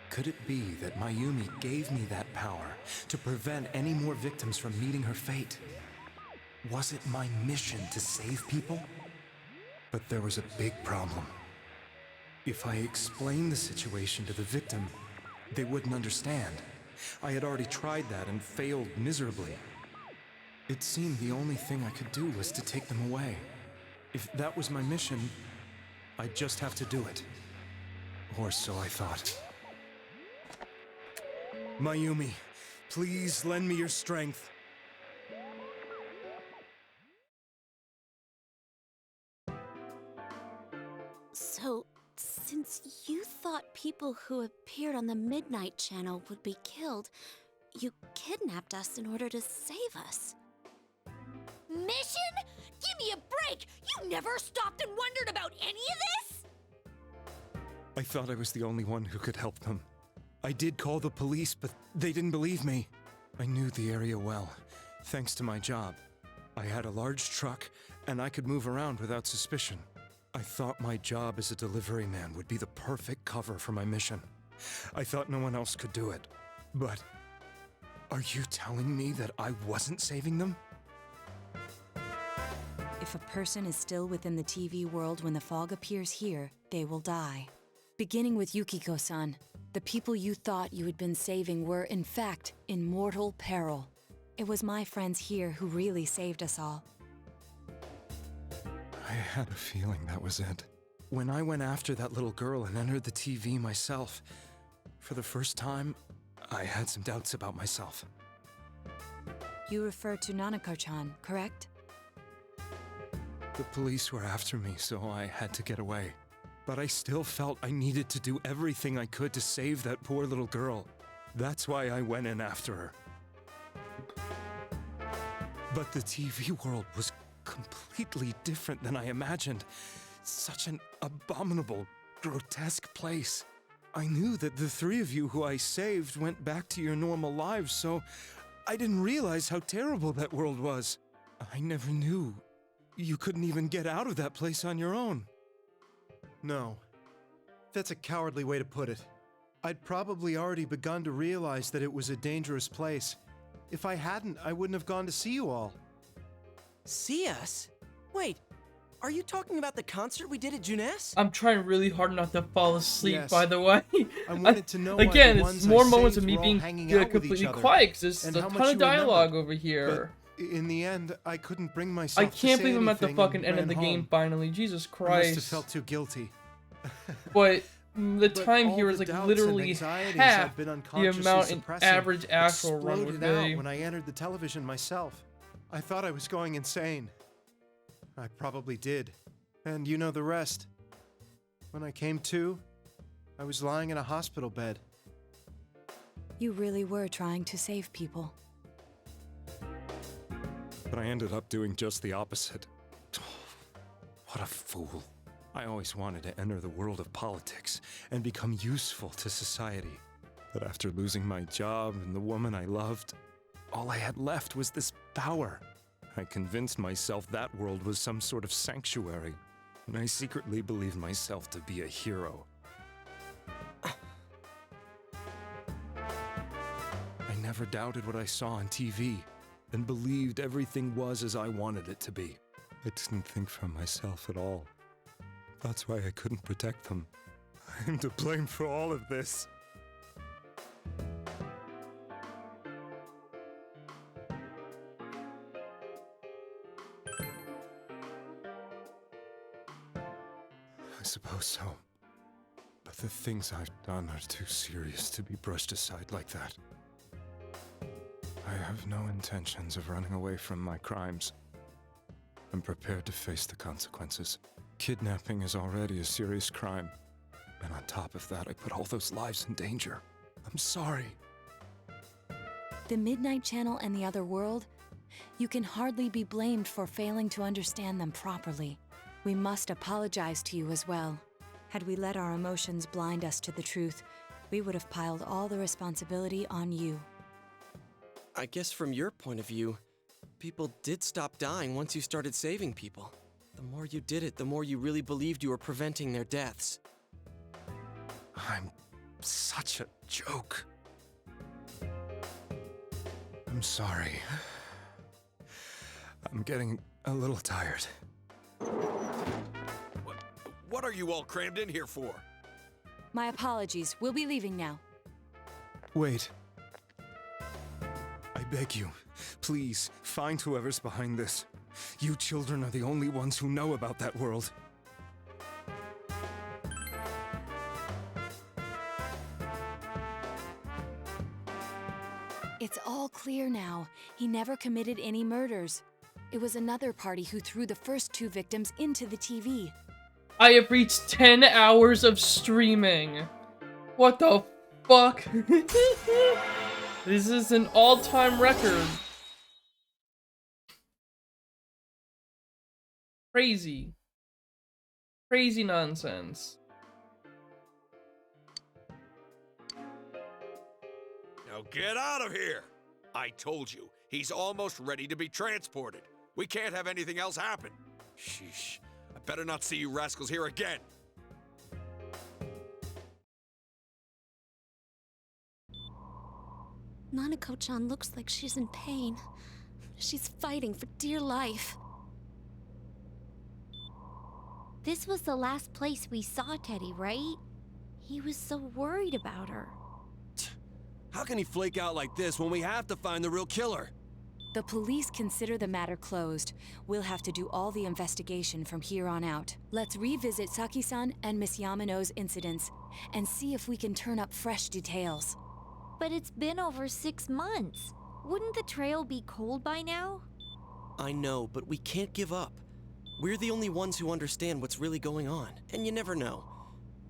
Could it be that Mayumi gave me that power to prevent any more victims from meeting her fate? Was it my mission to save people? But there was a big problem. If I explained the situation to the victim, they wouldn't understand. I had already tried that and failed miserably. It seemed the only thing I could do was to take them away. If that was my mission, I'd just have to do it. Or so I thought. Mayumi, please lend me your strength. So, since you thought people who appeared on the Midnight Channel would be killed, you kidnapped us in order to save us. Mission? Give me a break! You never stopped and wondered about any of this? I thought I was the only one who could help them. I did call the police, but they didn't believe me. I knew the area well, thanks to my job. I had a large truck, and I could move around without suspicion. I thought my job as a delivery man would be the perfect cover for my mission. I thought no one else could do it. But are you telling me that I wasn't saving them? If a person is still within the TV world when the fog appears here, they will die. Beginning with Yukiko-san, the people you thought you had been saving were, in fact, in mortal peril. It was my friends here who really saved us all. I had a feeling that was it. When I went after that little girl and entered the TV myself, for the first time, I had some doubts about myself. You refer to Nanako-chan, correct? The police were after me, so I had to get away. But I still felt I needed to do everything I could to save that poor little girl. That's why I went in after her. But the TV world was completely different than I imagined. Such an abominable, grotesque place. I knew that the three of you who I saved went back to your normal lives, so I didn't realize how terrible that world was. I never knew you couldn't even get out of that place on your own. No. That's a cowardly way to put it. I'd probably already begun to realize that it was a dangerous place. If I hadn't, I wouldn't have gone to see you all. See us? Wait, are you talking about the concert we did at Juness? I'm trying really hard not to fall asleep, Yes. by the way. I wanted to know why Again, the it's ones I more moments of saved me were all being hanging out with completely each other, quiet, because there's and a how ton much of you dialogue remembered. over here. But in the end, I couldn't bring myself I to can't say believe I'm at the anything fucking and end of ran the game home. finally. Jesus I must have Christ. felt too guilty. But the But time all here the is like doubts and literally anxieties half I'd been the unconsciously amount an suppressing average actual run would exploded out be. when I entered the television myself. I thought I was going insane. I probably did. And you know the rest. When I came to, I was lying in a hospital bed. You really were trying to save people. But I ended up doing just the opposite. What a fool. I always wanted to enter the world of politics and become useful to society. But after losing my job and the woman I loved, all I had left was this power. I convinced myself that world was some sort of sanctuary, and I secretly believed myself to be a hero. I never doubted what I saw on TV, and believed everything was as I wanted it to be. I didn't think for myself at all. That's why I couldn't protect them. I'm to blame for all of this. I suppose so. But the things I've done are too serious to be brushed aside like that. I have no intentions of running away from my crimes. I'm prepared to face the consequences. Kidnapping is already a serious crime. And on top of that, I put all those lives in danger. I'm sorry. The Midnight Channel and the other world? You can hardly be blamed for failing to understand them properly. We must apologize to you as well. Had we let our emotions blind us to the truth, we would have piled all the responsibility on you. I guess from your point of view, people did stop dying once you started saving people. The more you did it, the more you really believed you were preventing their deaths. I'm such a joke. I'm sorry. I'm getting a little tired. What are you all crammed in here for? My apologies. We'll be leaving now. Wait. I beg you, please, find whoever's behind this. You children are the only ones who know about that world. It's all clear now. He never committed any murders. It was another party who threw the first two victims into the TV. I have reached 10 hours of streaming. What the fuck? This is an all-time record. Crazy. Crazy nonsense. Now get out of here! I told you, he's almost ready to be transported. We can't have anything else happen. Sheesh. I better not see you rascals here again. Nanako-chan looks like she's in pain. She's fighting for dear life. This was the last place we saw Teddy, right? He was so worried about her. How can he flake out like this when we have to find the real killer? The police consider the matter closed. We'll have to do all the investigation from here on out. Let's revisit Saki-san and Miss Yamano's incidents and see if we can turn up fresh details. But it's been over 6 months. Wouldn't the trail be cold by now? I know, but we can't give up. We're the only ones who understand what's really going on, and you never know.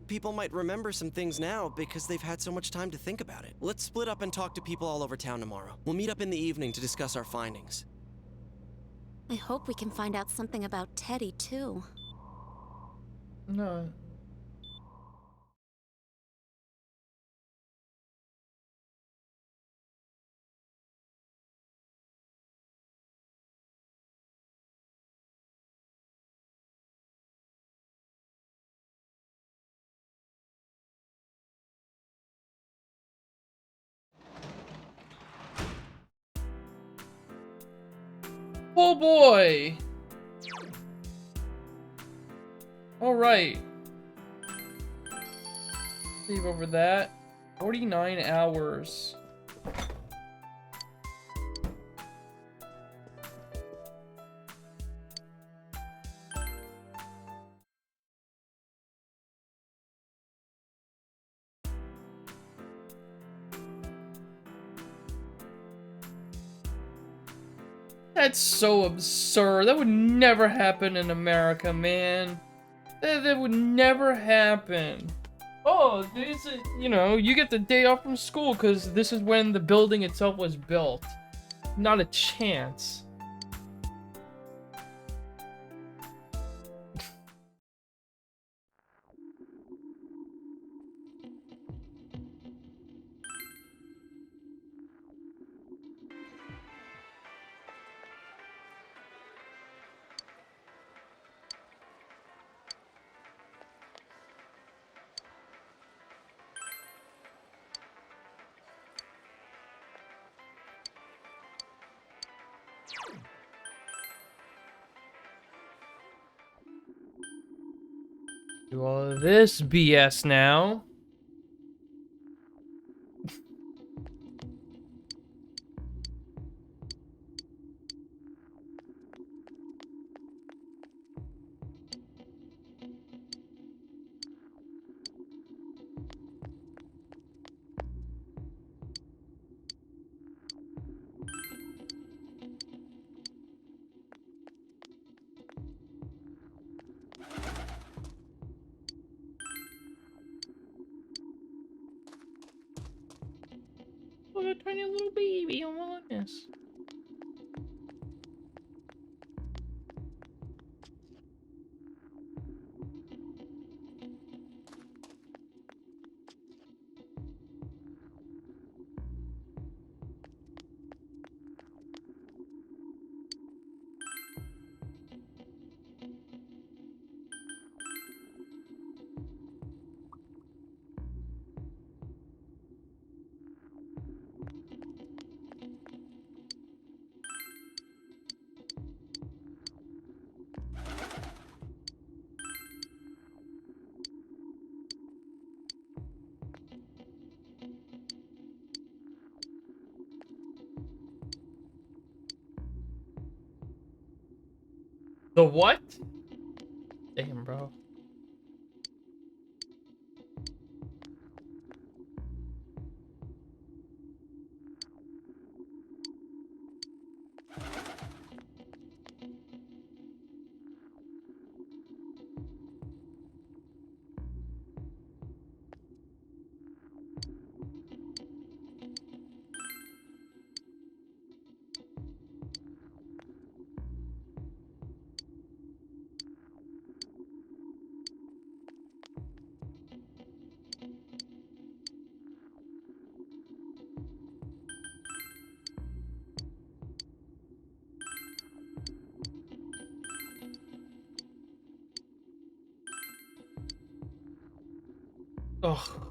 People might remember some things now because they've had so much time to think about it. Let's split up and talk to people all over town tomorrow. We'll meet up in the evening to discuss our findings. I hope we can find out something about Teddy, too. No. Oh boy! Alright. Save over that. 49 hours. That's so absurd. That would never happen in America, man. That would never happen. Oh, you know, you get the day off from school because this is when the building itself was built. Not a chance. Do all of this BS now. Look at a tiny little baby, oh my goodness. The what? Damn, bro. Ugh.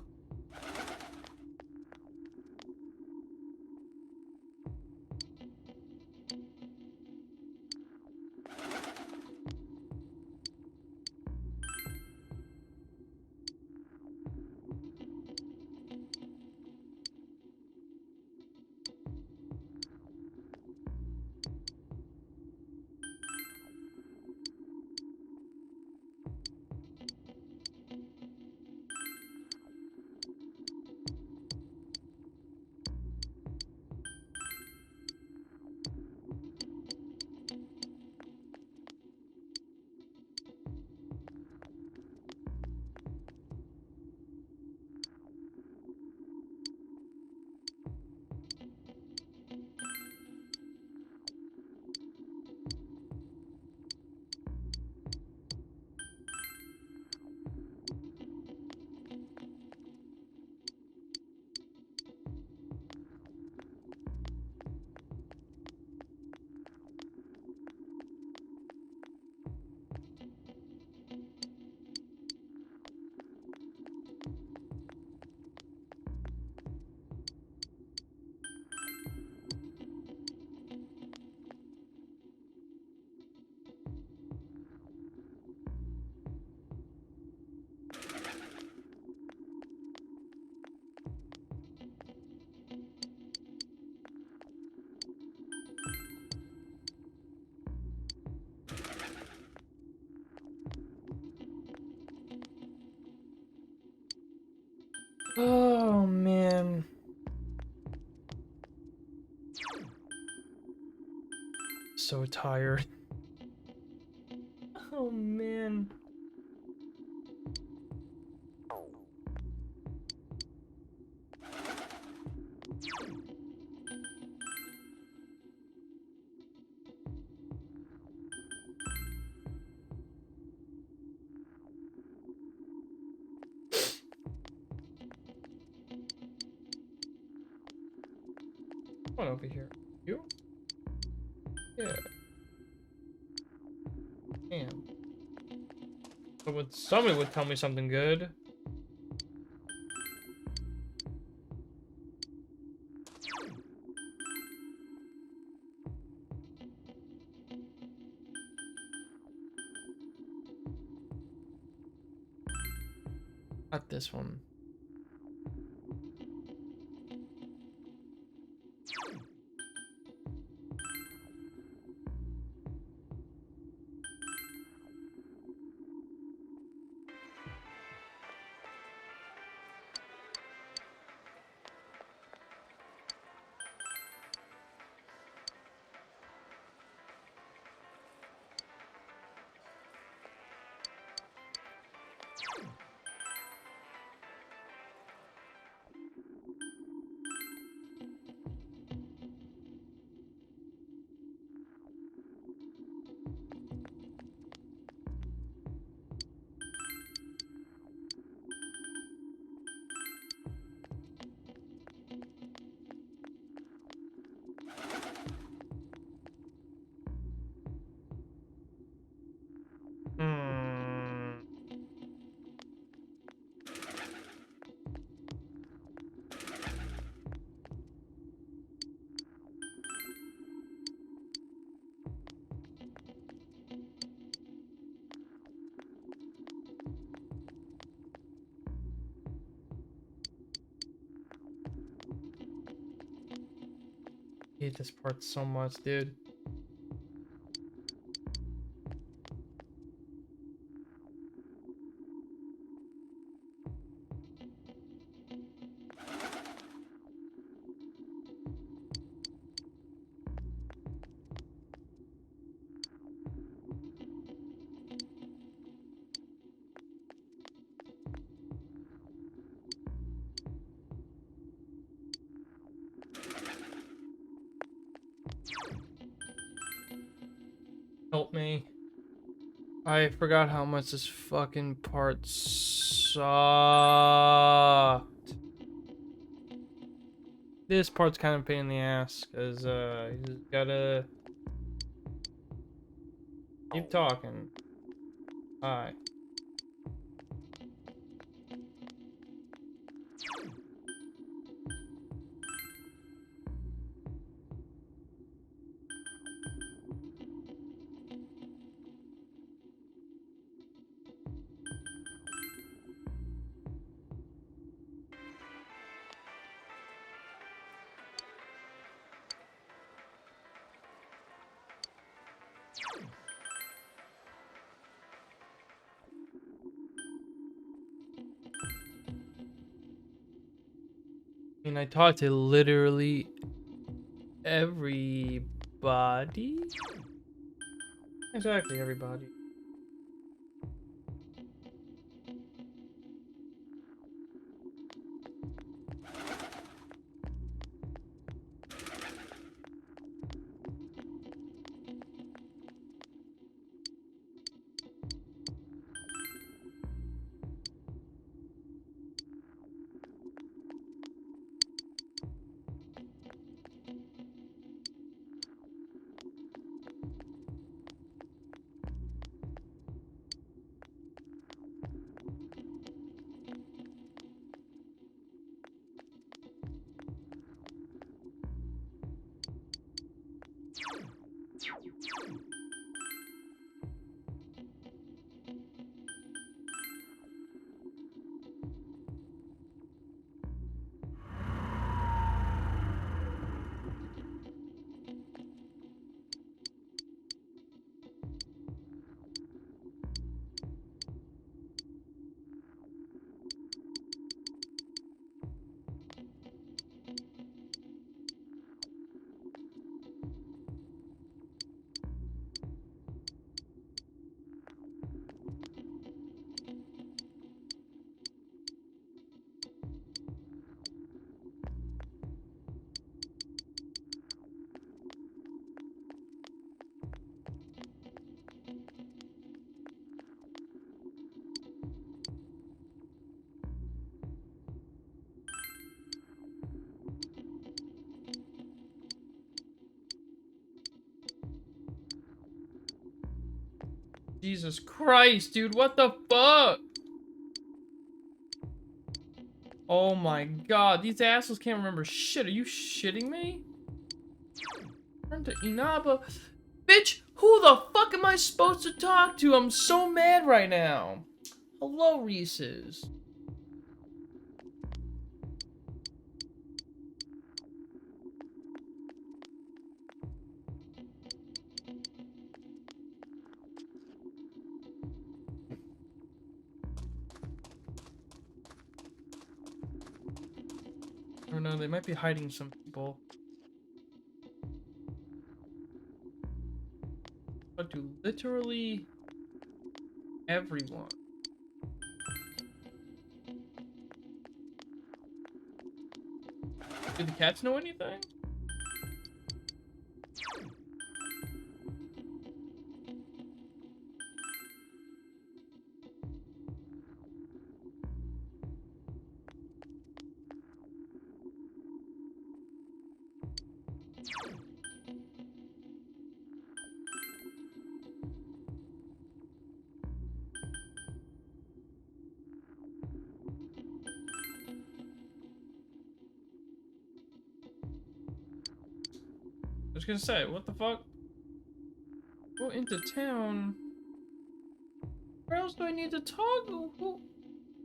Oh, man. So tired. Oh, man. Come on over here. You? Yeah. Damn. Somebody would tell me something good. Not this one. Hmm. I hate this part so much, dude. Help me. I forgot how much this fucking part sucked. This part's kind of a pain in the ass, because, you just gotta keep talking. Hi. I mean, I talked to literally everybody? Exactly, everybody. Jesus Christ, dude, what the fuck? Oh my god, these assholes can't remember shit. Are you shitting me? Turn to Inaba. Bitch, who the fuck am I supposed to talk to? I'm so mad right now. Hello, Reese's. I don't know, they might be hiding some people. But to literally everyone. Do the cats know anything? I was gonna say, what the fuck? Go into town. Where else do I need to talk?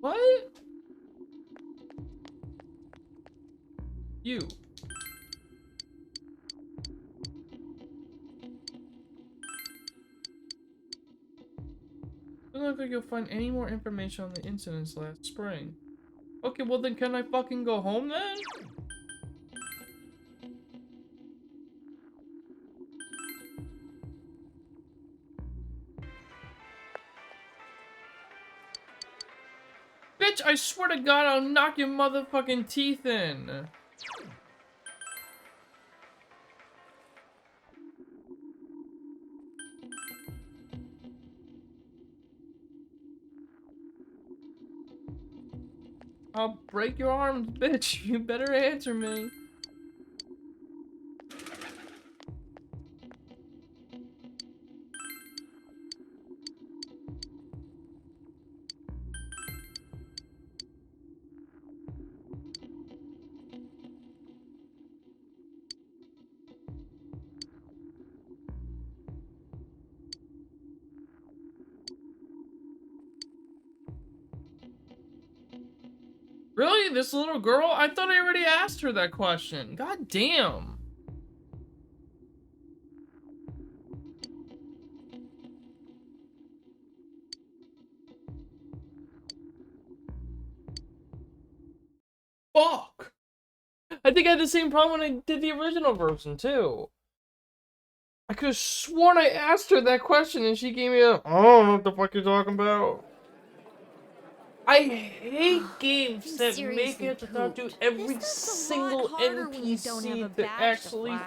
What? You. Doesn't look like you'll find any more information on the incidents last spring. Okay, well then can I fucking go home then? Bitch, I swear to God, I'll knock your motherfucking teeth in. I'll break your arms, bitch. You better answer me. Really? This little girl? I thought I already asked her that question. God damn. Fuck. I think I had the same problem when I did the original version, too. I could have sworn I asked her that question and she gave me a, I don't know what the fuck you're talking about. I hate games that make it to talk to every single NPC to actually,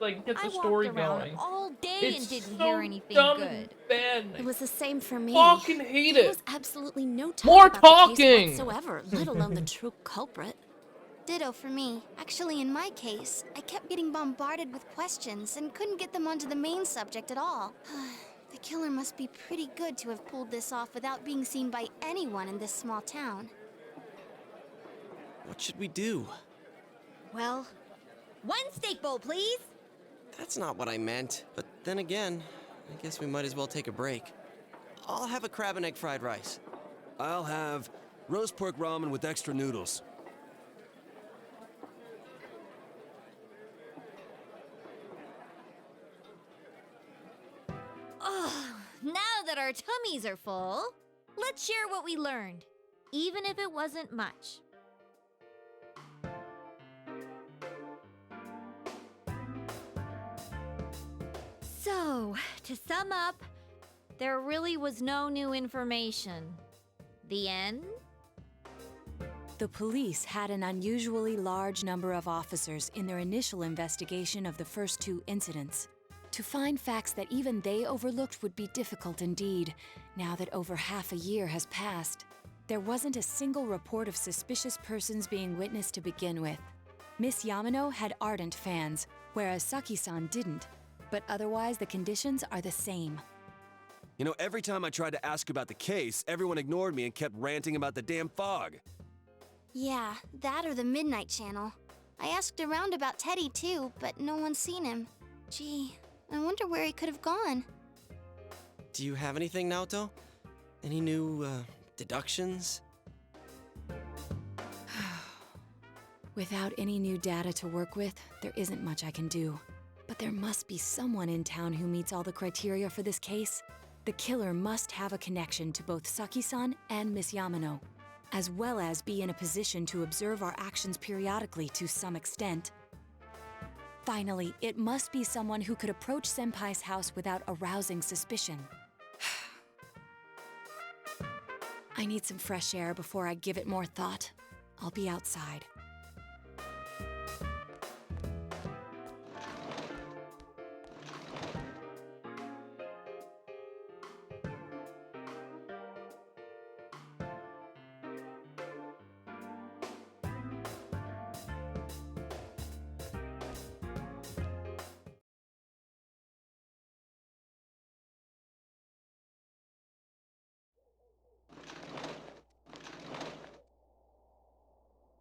like, get the story going. All day It's and didn't so hear anything dumb good. and bad. It was the same for me. Fucking hate There it. was absolutely no talk More about the case talking. whatsoever, let alone the true culprit. Ditto for me. Actually, in my case, I kept getting bombarded with questions and couldn't get them onto the main subject at all. The killer must be pretty good to have pulled this off without being seen by anyone in this small town. What should we do? Well, one steak bowl, please. That's not what I meant. But then again, I guess we might as well take a break. I'll have a crab and egg fried rice. I'll have roast pork ramen with extra noodles. Oh, now that our tummies are full, let's share what we learned, even if it wasn't much. So, to sum up, there really was no new information. The end? The police had an unusually large number of officers in their initial investigation of the first two incidents. To find facts that even they overlooked would be difficult indeed, now that over half a year has passed. There wasn't a single report of suspicious persons being witnessed to begin with. Miss Yamano had ardent fans, whereas Saki-san didn't, but otherwise the conditions are the same. You know, every time I tried to ask about the case, everyone ignored me and kept ranting about the damn fog. Yeah, that or the Midnight Channel. I asked around about Teddy too, but no one's seen him. Gee, I wonder where he could have gone. Do you have anything, Naoto? Any new, deductions? Without any new data to work with, there isn't much I can do. But there must be someone in town who meets all the criteria for this case. The killer must have a connection to both Saki-san and Miss Yamano, as well as be in a position to observe our actions periodically to some extent. Finally, it must be someone who could approach Senpai's house without arousing suspicion. I need some fresh air before I give it more thought. I'll be outside.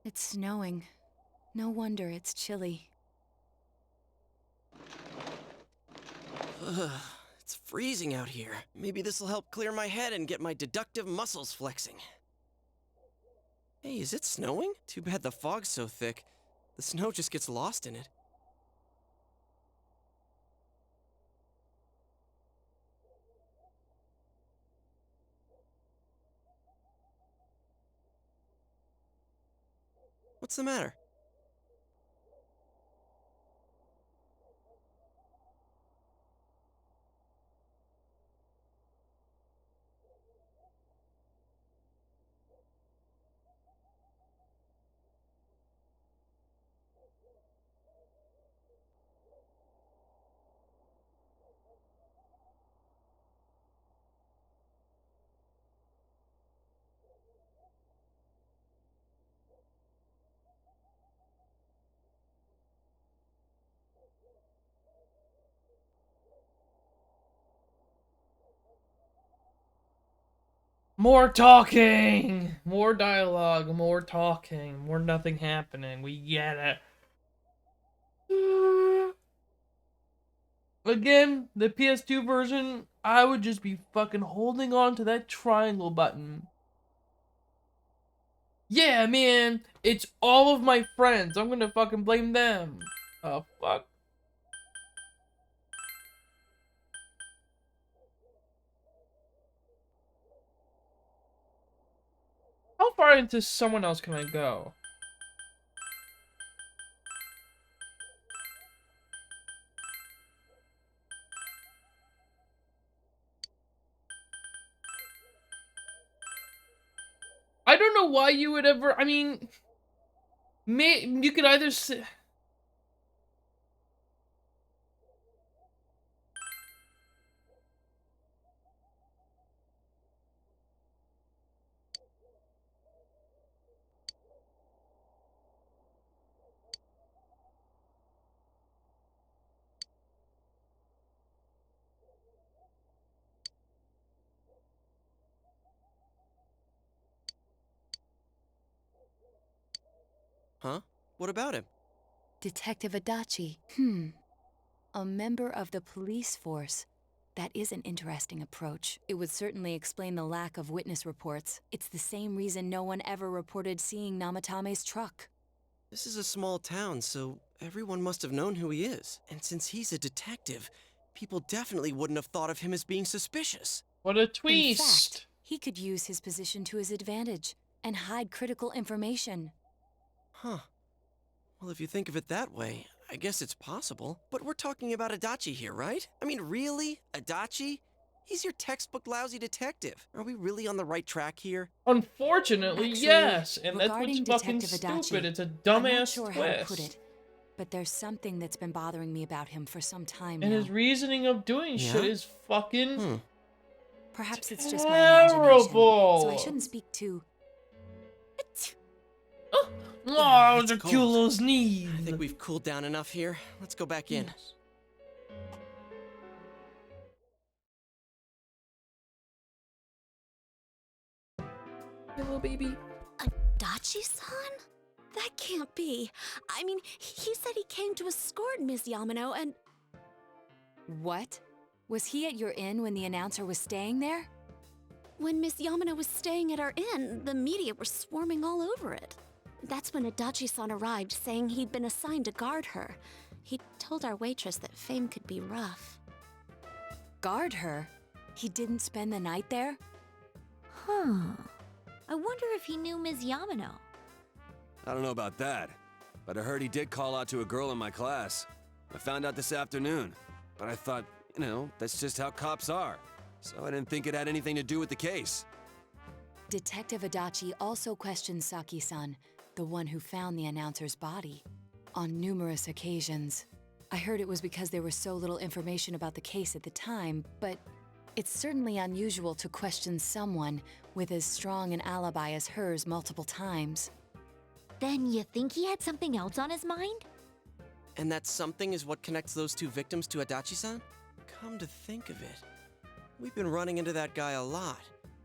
It's snowing. No wonder it's chilly. Ugh, it's freezing out here. Maybe this'll help clear my head and get my deductive muscles flexing. Hey, is it snowing? Too bad the fog's so thick. The snow just gets lost in it. What's the matter? More talking! More dialogue, more talking, more nothing happening. We get it. Again, the PS2 version, I would just be fucking holding on to that triangle button. Yeah, man, it's all of my friends. I'm gonna fucking blame them. Oh, fuck. How far into someone else can I go? I don't know why you would ever, I mean, you could either say... Huh? What about him? Detective Adachi. A member of the police force. That is an interesting approach. It would certainly explain the lack of witness reports. It's the same reason no one ever reported seeing Namatame's truck. This is a small town, so everyone must have known who he is. And since he's a detective, people definitely wouldn't have thought of him as being suspicious. What a In twist! fact, he could use his position to his advantage and hide critical information. Huh. Well, if you think of it that way, I guess it's possible. But we're talking about Adachi here, right? I mean, really? Adachi? He's your textbook lousy detective. Are we really on the right track here? Unfortunately, Actually, yes, and that's regarding what's fucking Detective Adachi, stupid. It's a I'm dumbass not sure how to put twist. it, but there's something that's been bothering me about him for some time And now. his reasoning of doing shit is fucking Perhaps it's just my imagination, so I terrible. shouldn't speak too... Oh, It's the cold. cute little sneeze. I think we've cooled down enough here. Let's go back in. Yes. little baby? Adachi-san? That can't be. I mean, he said he came to escort Miss Yamano and... What? Was he at your inn when the announcer was staying there? When Miss Yamano was staying at our inn, the media were swarming all over it. That's when Adachi-san arrived, saying he'd been assigned to guard her. He told our waitress that fame could be rough. Guard her? He didn't spend the night there? Huh. I wonder if he knew Ms. Yamano. I don't know about that, but I heard he did call out to a girl in my class. I found out this afternoon, but I thought, you know, that's just how cops are. So I didn't think it had anything to do with the case. Detective Adachi also questioned Saki-san, the one who found the announcer's body, on numerous occasions. I heard it was because there was so little information about the case at the time, but it's certainly unusual to question someone with as strong an alibi as hers multiple times. Then you think he had something else on his mind? And that something is what connects those two victims to Adachi-san? Come to think of it, we've been running into that guy a lot,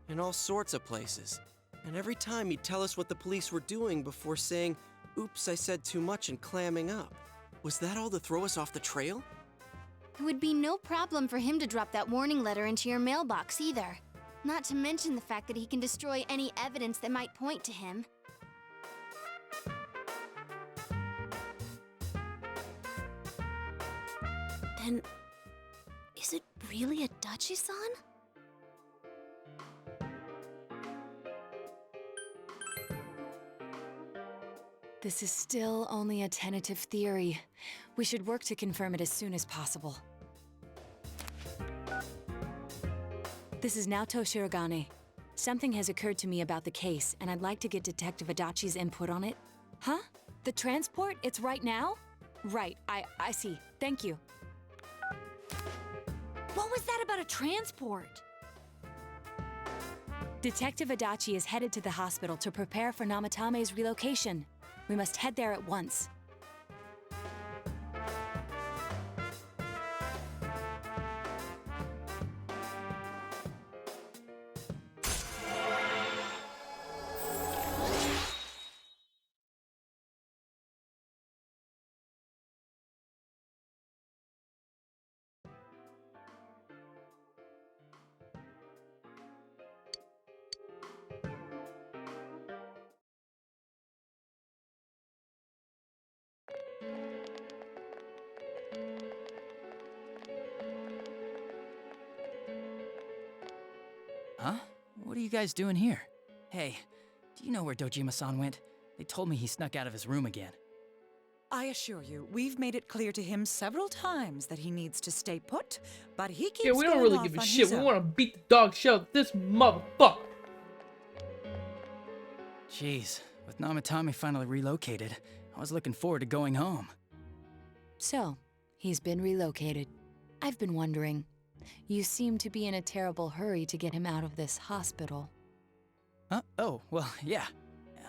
in all sorts of places. And every time he'd tell us what the police were doing before saying, "Oops, I said too much," and clamming up. Was that all to throw us off the trail? It would be no problem for him to drop that warning letter into your mailbox either. Not to mention the fact that he can destroy any evidence that might point to him. Then, is it really Adachi-san? This is still only a tentative theory. We should work to confirm it as soon as possible. This is Naoto Shirogane. Something has occurred to me about the case, and I'd like to get Detective Adachi's input on it. Huh? The transport? It's right now? Right, I see. Thank you. What was that about a transport? Detective Adachi is headed to the hospital to prepare for Namatame's relocation. We must head there at once. Huh? What are you guys doing here? Hey, do you know where Dojima-san went? They told me he snuck out of his room again. I assure you, we've made it clear to him several times that he needs to stay put, but he keeps Yeah, we don't going really off give a on shit. his We own. want to beat the dog shit out of this motherfucker. Jeez, with Namatame finally relocated, I was looking forward to going home. So, he's been relocated. I've been wondering. You seem to be in a terrible hurry to get him out of this hospital. Huh? Oh, well, yeah.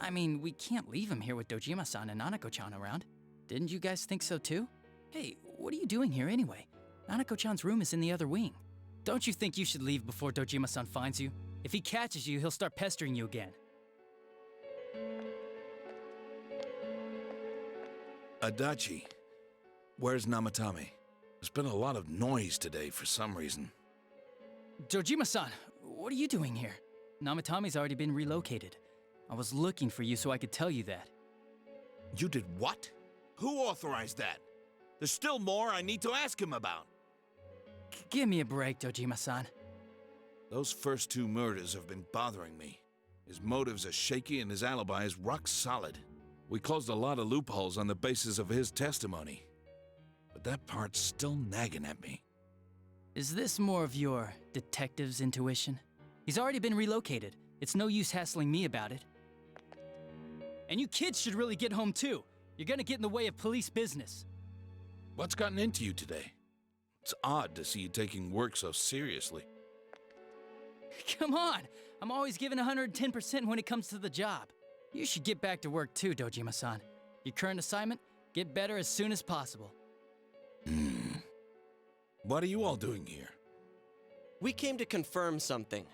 I mean, we can't leave him here with Dojima-san and Nanako-chan around. Didn't you guys think so too? Hey, what are you doing here anyway? Nanako-chan's room is in the other wing. Don't you think you should leave before Dojima-san finds you? If he catches you, he'll start pestering you again. Adachi, where's Namatame? There's been a lot of noise today for some reason. Dojima-san, what are you doing here? Namatame's already been relocated. I was looking for you so I could tell you that. You did what? Who authorized that? There's still more I need to ask him about. Give me a break, Dojima-san. Those first two murders have been bothering me. His motives are shaky and his alibi is rock solid. We closed a lot of loopholes on the basis of his testimony. But that part's still nagging at me. Is this more of your detective's intuition? He's already been relocated. It's no use hassling me about it. And you kids should really get home too. You're gonna get in the way of police business. What's gotten into you today? It's odd to see you taking work so seriously. Come on! I'm always giving 110% when it comes to the job. You should get back to work too, Dojima-san. Your current assignment? Get better as soon as possible. What are you all doing here? We came to confirm something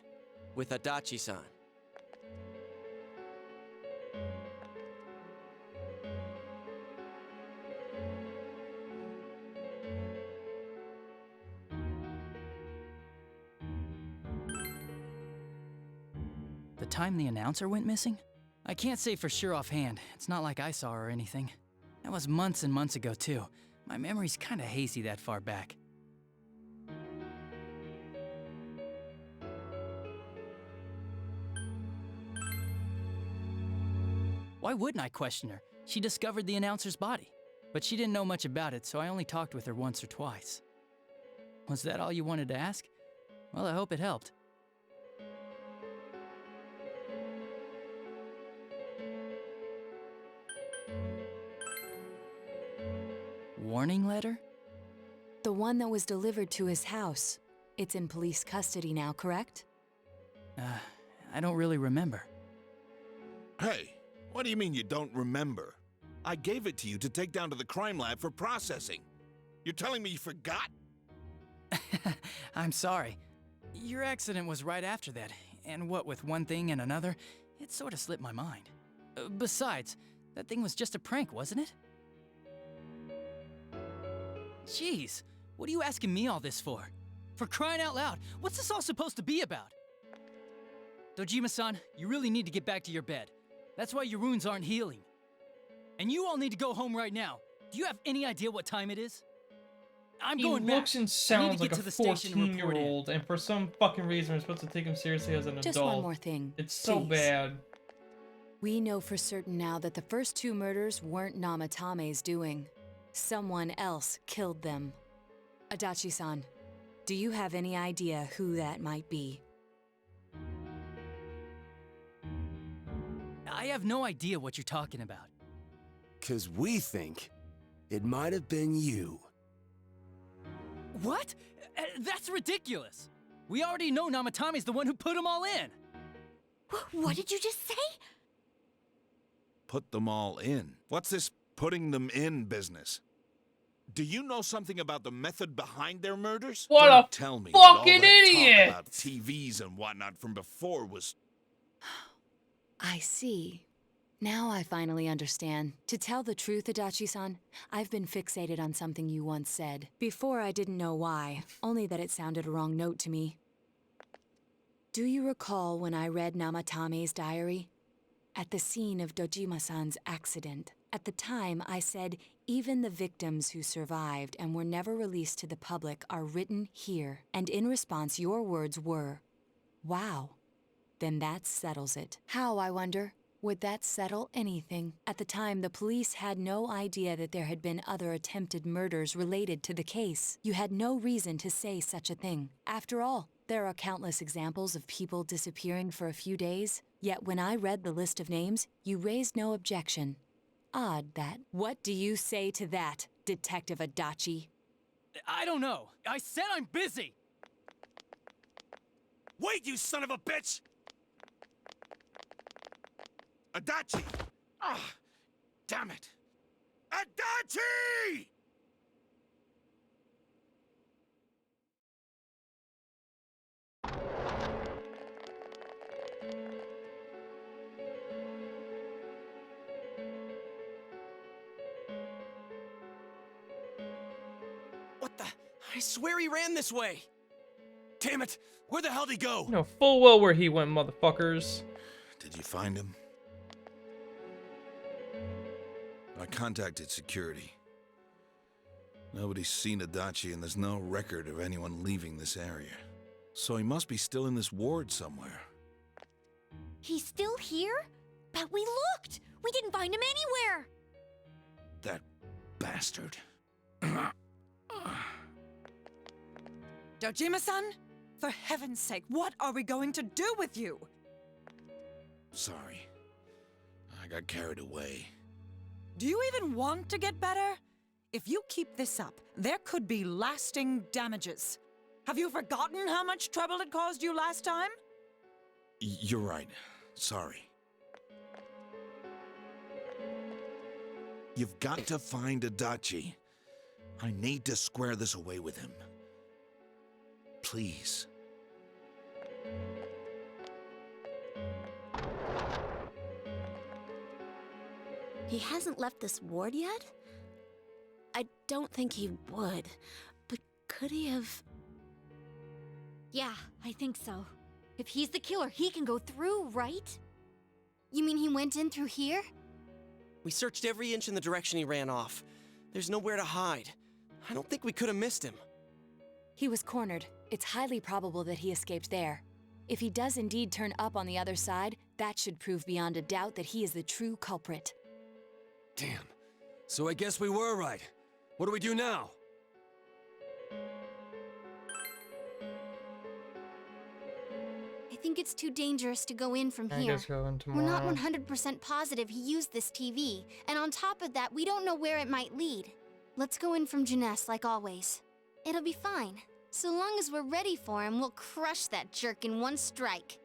with Adachi-san. time the announcer went missing? I can't say for sure offhand. It's not like I saw her or anything. That was months and months ago, too. My memory's kinda hazy that far back. Why wouldn't I question her? She discovered the announcer's body. But she didn't know much about it, so I only talked with her once or twice. Was that all you wanted to ask? Well, I hope it helped. Warning letter? The one that was delivered to his house. It's in police custody now, correct? I don't really remember. Hey, what do you mean you don't remember? I gave it to you to take down to the crime lab for processing. You're telling me you forgot? I'm sorry. Your accident was right after that, and what with one thing and another, it sort of slipped my mind. Besides, that thing was just a prank, wasn't it? Jeez, what are you asking me all this for? For crying out loud, what's this all supposed to be about? Dojima-san, you really need to get back to your bed. That's why your wounds aren't healing. And you all need to go home right now. Do you have any idea what time it is? I'm going back. He looks and sounds like a 14-year-old, and for some fucking reason, we're supposed to take him seriously as an adult. Just one more thing. It's so please. bad. We know for certain now that the first 2 murders weren't Namatame's doing. Someone else killed them. Adachi-san, do you have any idea who that might be? I have no idea what you're talking about. 'Cause we think it might have been you. What? That's ridiculous! We already know Namatame's the one who put them all in! What did you just say? Put them all in? What's this putting them in business? Do you know something about the method behind their murders? What Don't a tell me that all fucking that idiot! talk about TVs and whatnot from before was... I see. Now I finally understand. To tell the truth, Adachi-san, I've been fixated on something you once said. Before I didn't know why, only that it sounded a wrong note to me. Do you recall when I read Namatame's diary? At the scene of Dojima-san's accident. At the time, I said, even the victims who survived and were never released to the public are written here. And in response, your words were, wow. Then that settles it. How, I wonder? Would that settle anything? At the time, the police had no idea that there had been other attempted murders related to the case. You had no reason to say such a thing. After all, there are countless examples of people disappearing for a few days. Yet when I read the list of names, you raised no objection. Odd that. What do you say to that, Detective Adachi? I don't know. I said I'm busy! Wait, you son of a bitch! Adachi! Ah, damn it! Adachi! What the? I swear he ran this way. Damn it! Where the hell did he go? You know full well where he went, motherfuckers. Did you find him? I contacted security. Nobody's seen Adachi and there's no record of anyone leaving this area. So he must be still in this ward somewhere. He's still here? But we looked! We didn't find him anywhere! That bastard. Dojima-san? For heaven's sake, what are we going to do with you? Sorry. I got carried away. Do you even want to get better? If you keep this up, there could be lasting damages. Have you forgotten how much trouble it caused you last time? You're right. Sorry. You've got to find Adachi. I need to square this away with him. Please. He hasn't left this ward yet? I don't think he would, but could he have... Yeah, I think so. If he's the killer, he can go through, right? You mean he went in through here? We searched every inch in the direction he ran off. There's nowhere to hide. I don't think we could have missed him. He was cornered. It's highly probable that he escaped there. If he does indeed turn up on the other side, that should prove beyond a doubt that he is the true culprit. Damn. So I guess we were right. What do we do now? I think it's too dangerous to go in from I here. guess go in We're not tomorrow. 100% positive he used this TV, and on top of that, we don't know where it might lead. Let's go in from Jeunesse like always. It'll be fine. So long as we're ready for him, we'll crush that jerk in one strike.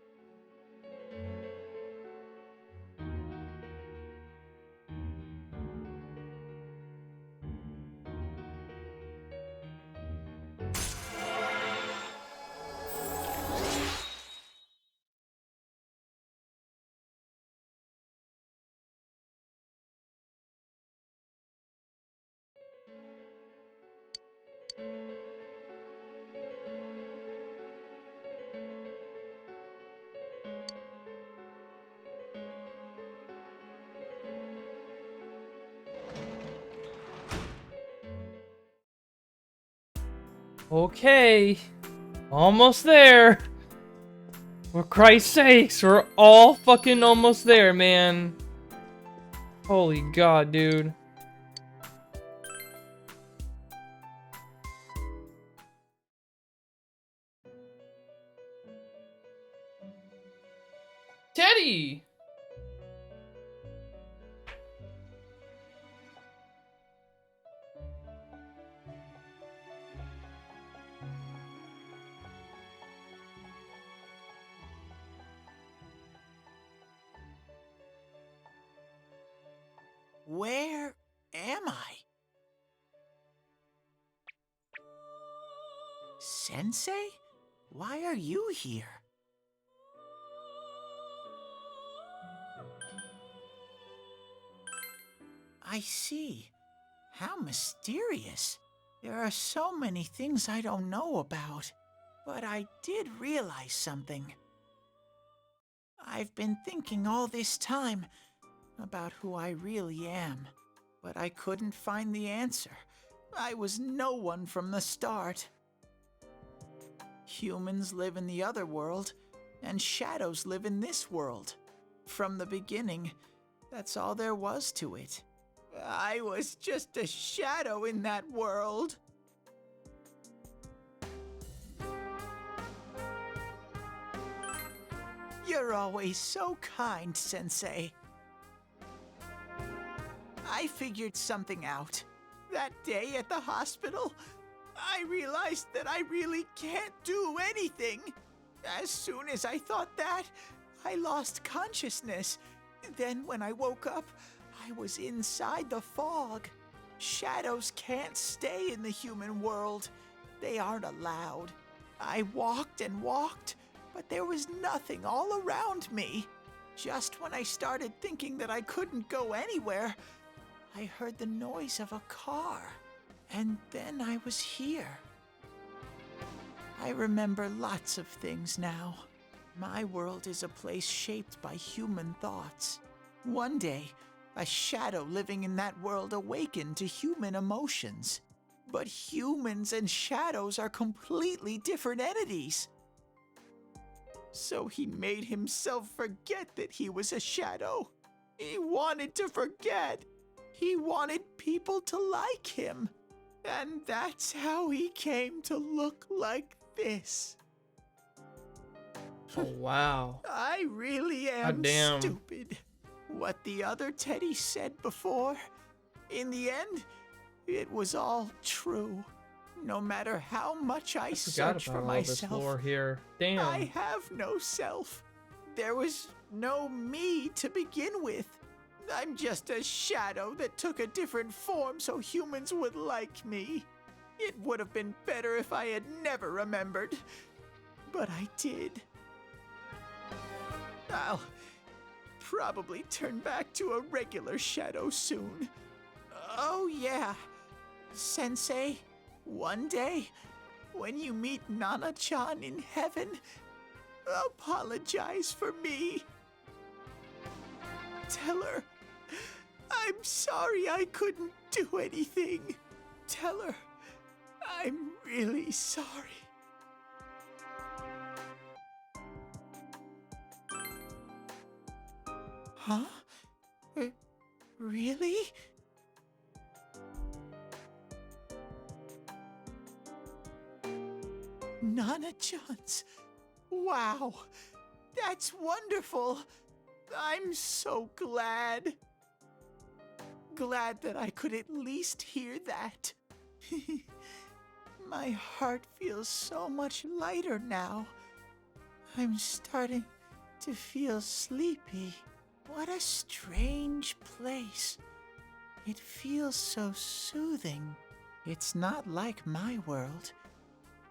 Okay. Almost there. For Christ's sakes, we're all fucking almost there, man. Holy God, dude. Teddy! Where am I? Sensei? Why are you here? I see. How mysterious. There are so many things I don't know about. But I did realize something. I've been thinking all this time about who I really am, but I couldn't find the answer. I was no one from the start. Humans live in the other world, and shadows live in this world. From the beginning, that's all there was to it. I was just a shadow in that world. You're always so kind, Sensei. I figured something out. That day at the hospital, I realized that I really can't do anything. As soon as I thought that, I lost consciousness. Then when I woke up, I was inside the fog. Shadows can't stay in the human world. They aren't allowed. I walked and walked, but there was nothing all around me. Just when I started thinking that I couldn't go anywhere, I heard the noise of a car, and then I was here. I remember lots of things now. My world is a place shaped by human thoughts. One day, a shadow living in that world awakened to human emotions. But humans and shadows are completely different entities. So he made himself forget that he was a shadow. He wanted to forget. He wanted people to like him. And that's how he came to look like this. Oh, wow. I really am Goddamn. stupid. What the other Teddy said before, in the end, it was all true. No matter how much I Forgot search for about all this myself, lore here. Damn. I have no self. There was no me to begin with. I'm just a shadow that took a different form so humans would like me. It would have been better if I had never remembered. But I did. I'll probably turn back to a regular shadow soon. Oh yeah, Sensei, one day, when you meet Nana-chan in heaven, apologize for me. Tell her I'm sorry I couldn't do anything. Tell her I'm really sorry. Huh? Really? Nana Johns. Wow. That's wonderful. I'm so glad. Glad that I could at least hear that. My heart feels so much lighter now. I'm starting to feel sleepy. What a strange place. It feels so soothing. It's not like my world.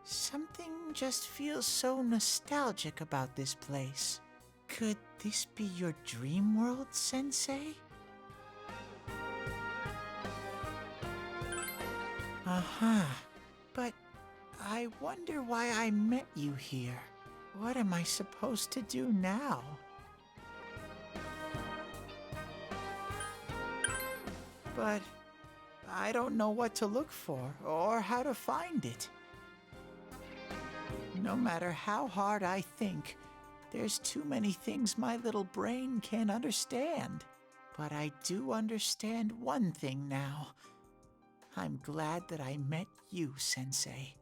Something just feels so nostalgic about this place. Could this be your dream world, Sensei? Uh-huh. But I wonder why I met you here. What am I supposed to do now? But I don't know what to look for or how to find it. No matter how hard I think, there's too many things my little brain can't understand. But I do understand one thing now. I'm glad that I met you, Sensei.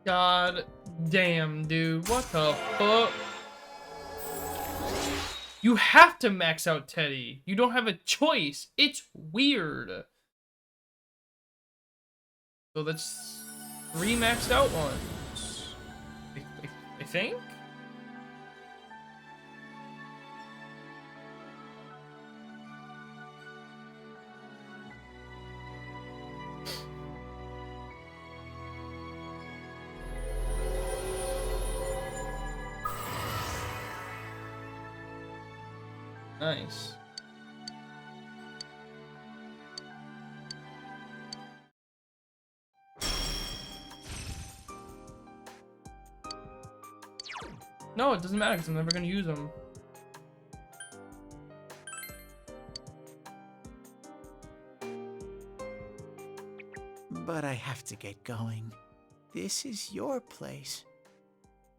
God damn, dude. What the fuck? You have to max out Teddy. You don't have a choice. It's weird. So that's 3 maxed out ones. I think? Nice. No, it doesn't matter because I'm never going to use them. But I have to get going. This is your place.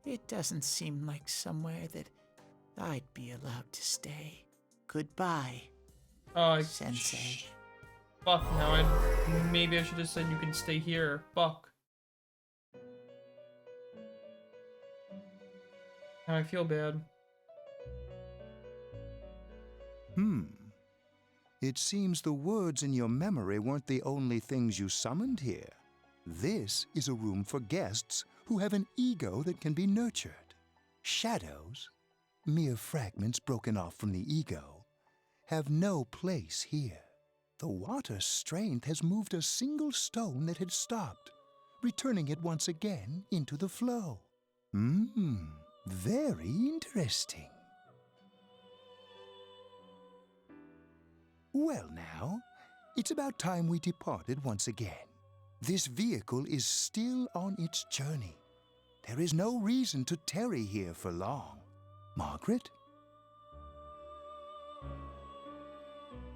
It doesn't seem like somewhere that I'd be allowed to stay. Goodbye, Sensei. Fuck, now maybe I should have said you can stay here. Fuck. Now I feel bad. It seems the words in your memory weren't the only things you summoned here. This is a room for guests who have an ego that can be nurtured. Shadows, mere fragments broken off from the ego, have no place here. The water's strength has moved a single stone that had stopped, returning it once again into the flow. Very interesting. Well now, it's about time we departed once again. This vehicle is still on its journey. There is no reason to tarry here for long. Margaret?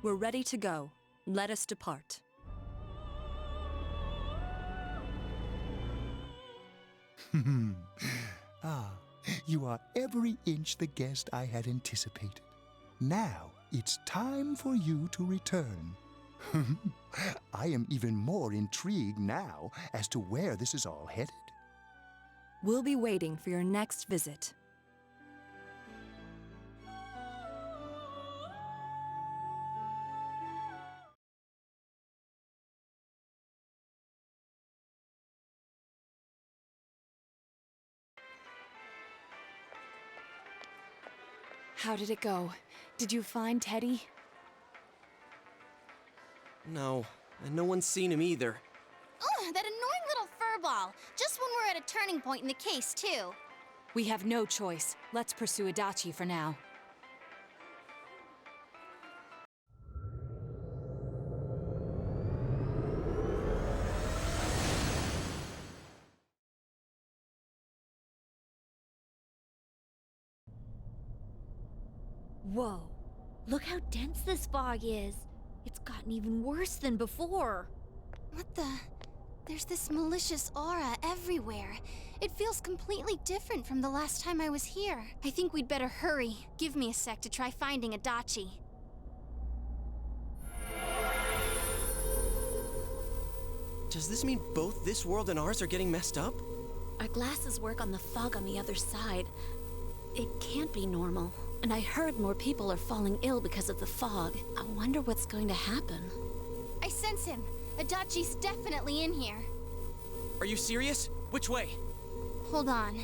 We're ready to go. Let us depart. You are every inch the guest I had anticipated. Now it's time for you to return. I am even more intrigued now as to where this is all headed. We'll be waiting for your next visit. How did it go? Did you find Teddy? No, and no one's seen him either. Ugh, that annoying little furball. Just when we're at a turning point in the case, too. We have no choice. Let's pursue Adachi for now. Whoa. Look how dense this fog is. It's gotten even worse than before. What the? There's this malicious aura everywhere. It feels completely different from the last time I was here. I think we'd better hurry. Give me a sec to try finding Adachi. Does this mean both this world and ours are getting messed up? Our glasses work on the fog on the other side. It can't be normal. And I heard more people are falling ill because of the fog. I wonder what's going to happen. I sense him. Adachi's definitely in here. Are you serious? Which way? Hold on.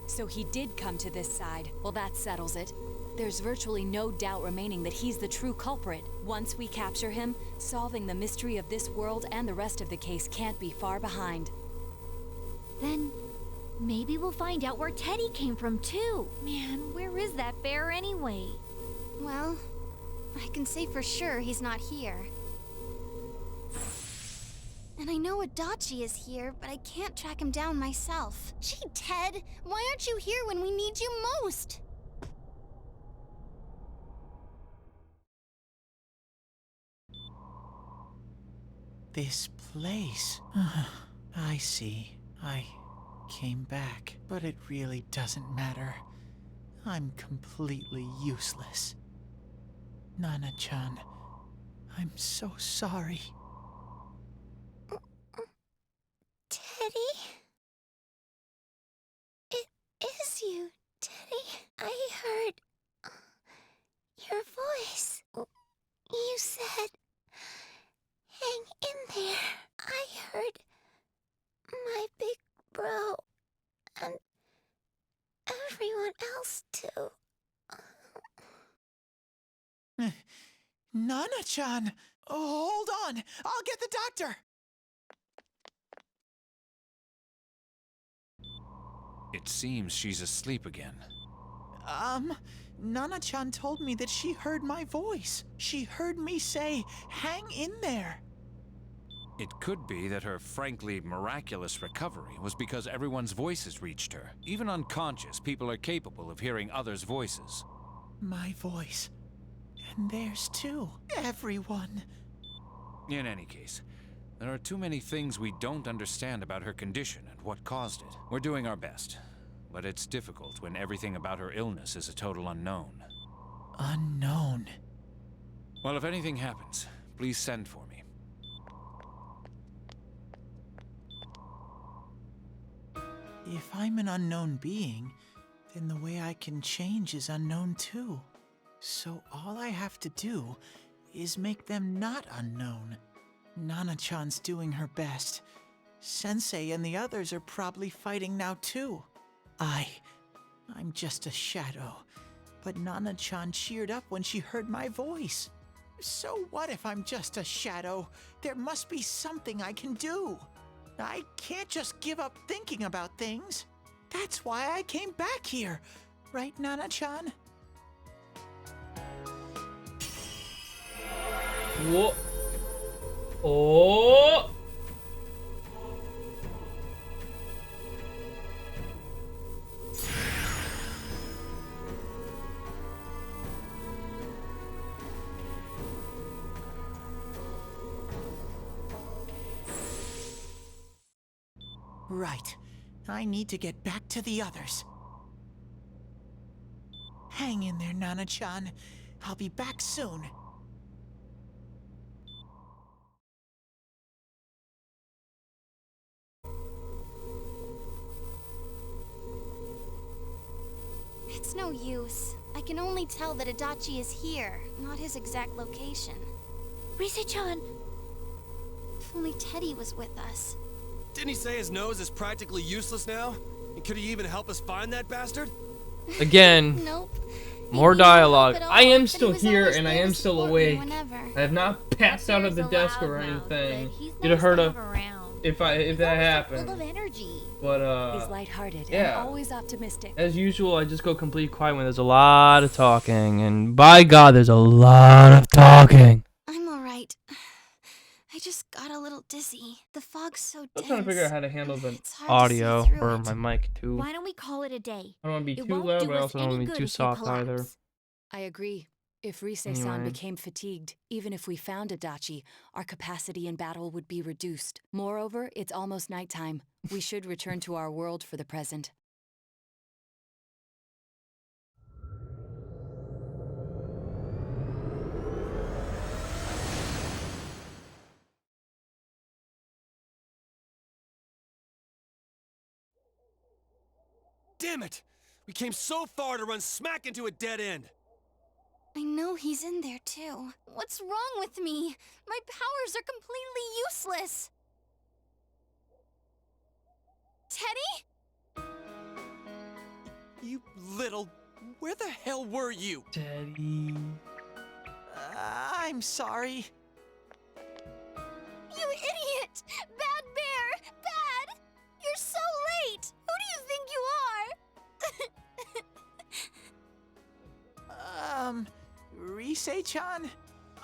So he did come to this side. Well, that settles it. There's virtually no doubt remaining that he's the true culprit. Once we capture him, solving the mystery of this world and the rest of the case can't be far behind. Then maybe we'll find out where Teddy came from too. Man, where is that bear anyway? Well, I can say for sure he's not here. And I know Adachi is here, but I can't track him down myself. Gee, Ted, why aren't you here when we need you most? This place. I see. I came back, but it really doesn't matter. I'm completely useless. Nana-chan, I'm so sorry. Teddy? It is you, Teddy. I heard your voice. You said, hang in there. I heard my big bro and everyone else too. Nana-chan! Oh, hold on! I'll get the doctor! It seems she's asleep again. Nana-chan told me that she heard my voice. She heard me say, hang in there. It could be that her frankly miraculous recovery was because everyone's voices reached her. Even unconscious, people are capable of hearing others' voices. My voice. And theirs too. Everyone. In any case, there are too many things we don't understand about her condition and what caused it. We're doing our best, but it's difficult when everything about her illness is a total unknown. Unknown? Well, if anything happens, please send for me. If I'm an unknown being, then the way I can change is unknown too. So all I have to do is make them not unknown. Nana-chan's doing her best. Sensei and the others are probably fighting now too. I'm just a shadow. But Nana-chan cheered up when she heard my voice. So what if I'm just a shadow? There must be something I can do. I can't just give up thinking about things. That's why I came back here. Right, Nana-chan? Whoa. Oh. Right. I need to get back to the others. Hang in there, Nana-chan. I'll be back soon. It's no use. I can only tell that Adachi is here, not his exact location. Rise-chan! If only Teddy was with us. Didn't he say his nose is practically useless now? And could he even help us find that bastard? Again. Nope. More dialogue. I am but still he was here always and I there am to still support me awake. whenever. I have not passed out of the desk or anything. You'd have heard of if that happened. Full of energy. But He's lighthearted yeah. and always optimistic. As usual, I just go completely quiet when there's a lot of talking, and by God, there's a lot of talking. I'm alright. I just got a little dizzy. The fog's so I'm dense. trying to figure out how to handle the It's hard to see audio through for it. my mic too. Why don't we call it a day? I don't want to be It too won't loud, do but I us also don't any want to be good too if you soft either. collapse. I agree. If Rise-san Anyway. became fatigued, even if we found Adachi, our capacity in battle would be reduced. Moreover, it's almost nighttime. We should return to our world for the present. Damn it! We came so far to run smack into a dead end. I know he's in there too. What's wrong with me? My powers are completely useless. Teddy? You little... Where the hell were you? Daddy. I'm sorry. You idiot! Bad bear! Bad! You're so late! Who do you think you are? Rise-chan,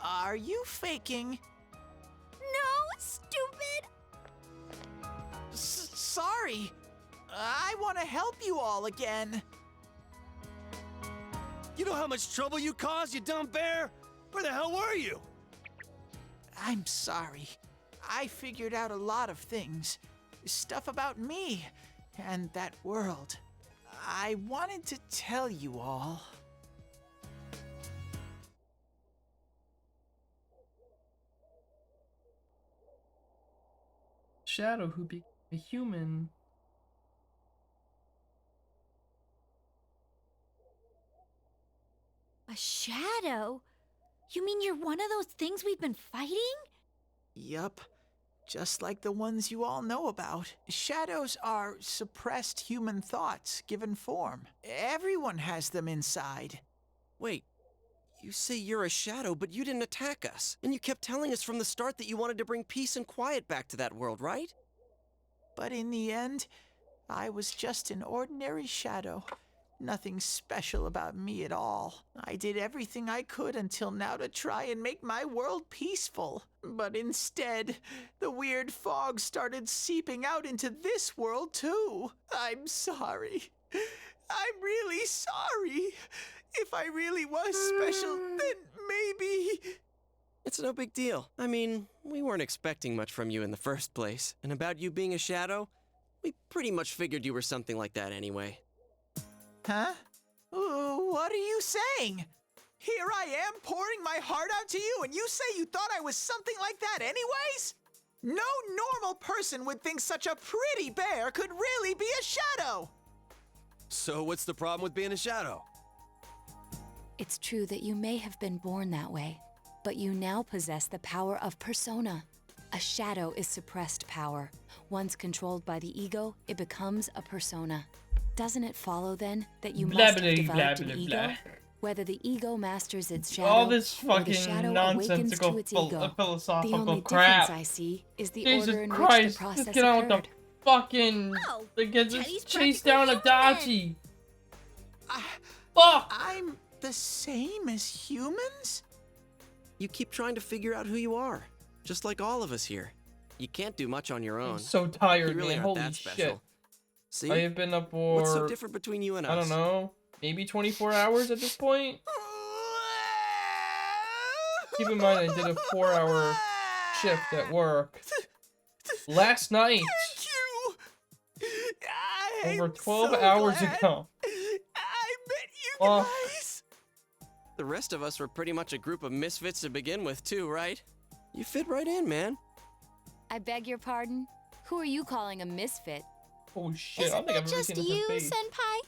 are you faking? No, stupid! Sorry. I want to help you all again. You know how much trouble you caused, you dumb bear? Where the hell were you? I'm sorry. I figured out a lot of things. Stuff about me and that world. I wanted to tell you all. Shadow who became a human. A shadow? You mean you're one of those things we've been fighting? Yup. Just like the ones you all know about. Shadows are suppressed human thoughts given form. Everyone has them inside. Wait, you say you're a shadow, but you didn't attack us. And you kept telling us from the start that you wanted to bring peace and quiet back to that world, right? But in the end, I was just an ordinary shadow. Nothing special about me at all. I did everything I could until now to try and make my world peaceful. But instead, the weird fog started seeping out into this world too. I'm sorry. I'm really sorry. If I really was special, then maybe... It's no big deal. I mean, we weren't expecting much from you in the first place. And about you being a shadow, we pretty much figured you were something like that anyway. Huh? What are you saying? Here I am pouring my heart out to you, and you say you thought I was something like that anyways? No normal person would think such a pretty bear could really be a shadow! So what's the problem with being a shadow? It's true that you may have been born that way, but you now possess the power of persona. A shadow is suppressed power. Once controlled by the ego, it becomes a persona. Doesn't it follow then that you must have developed an ego? Whether the ego masters its shadow All this or the fucking shadow awakens nonsensical to its ego, the philosophical only crap. difference I see is the Jesus order in Christ, which the process let's get on with occurred. the fucking... They get just chase down Adachi. Fuck! I'm the same as humans? You keep trying to figure out who you are, just like all of us here. You can't do much on your own. I'm so tired, you really man. aren't Holy that special. shit. See? I have been up for... What's so different between you and us? I don't know. Maybe 24 hours at this point? Keep in mind I did a 4-hour shift at work. Last night. Over 12 hours ago. I met you Well, guys! The rest of us were pretty much a group of misfits to begin with, too, right? You fit right in, man. I beg your pardon? Who are you calling a misfit? Oh shit, I don't think I've ever seen you, this face. Senpai?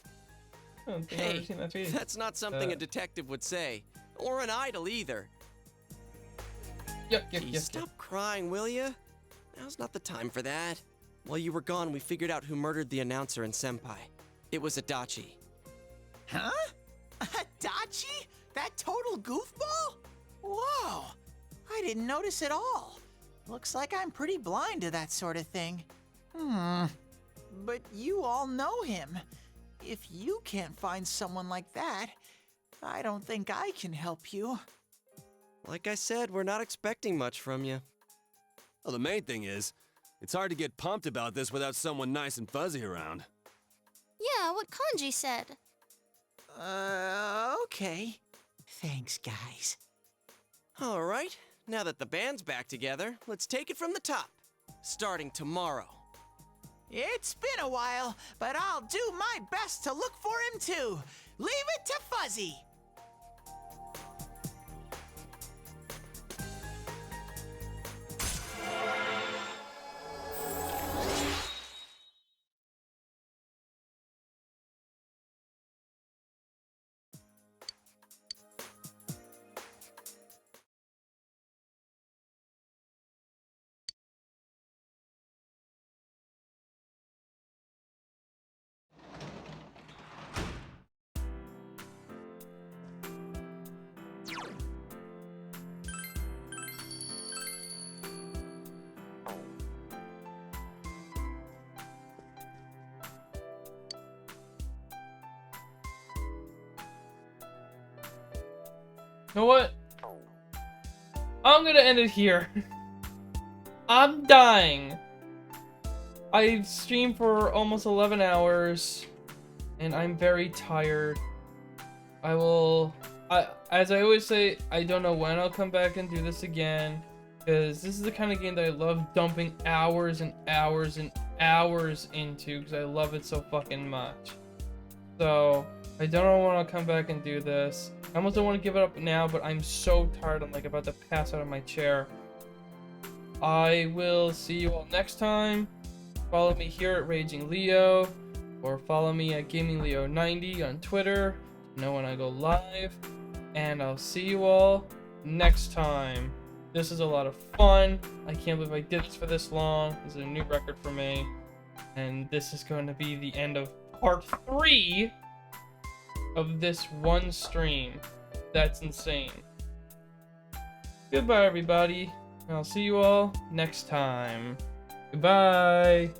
I don't think I've ever seen that face. That's not something a detective would say. Or an idol, either. Yep. Stop crying, will ya? Now's not the time for that. While you were gone, we figured out who murdered the announcer and Senpai. It was Adachi. Huh? Adachi? That total goofball? Whoa! I didn't notice at all. Looks like I'm pretty blind to that sort of thing. But you all know him. If you can't find someone like that, I don't think I can help you. Like I said, we're not expecting much from you. Well, the main thing is, it's hard to get pumped about this without someone nice and fuzzy around. Yeah, what Kanji said. Okay. Thanks, guys. All right, now that the band's back together, let's take it from the top. Starting tomorrow. It's been a while, but I'll do my best to look for him too. Leave it to Fuzzy. You know what? I'm gonna end it here. I'm dying. I streamed for almost 11 hours, and I'm very tired. As I always say, I don't know when I'll come back and do this again, because this is the kind of game that I love dumping hours and hours and hours into, because I love it so fucking much. So, I don't want to come back and do this. I almost don't want to give it up now, but I'm so tired. I'm like about to pass out of my chair. I will see you all next time. Follow me here at Raging Leo, or follow me at GamingLeo90 on Twitter to know when I go live. And I'll see you all next time. This is a lot of fun. I can't believe I did this for this long. This is a new record for me. And this is going to be the end of part 3 of this one stream. That's insane. Goodbye, everybody. And I'll see you all next time. Goodbye.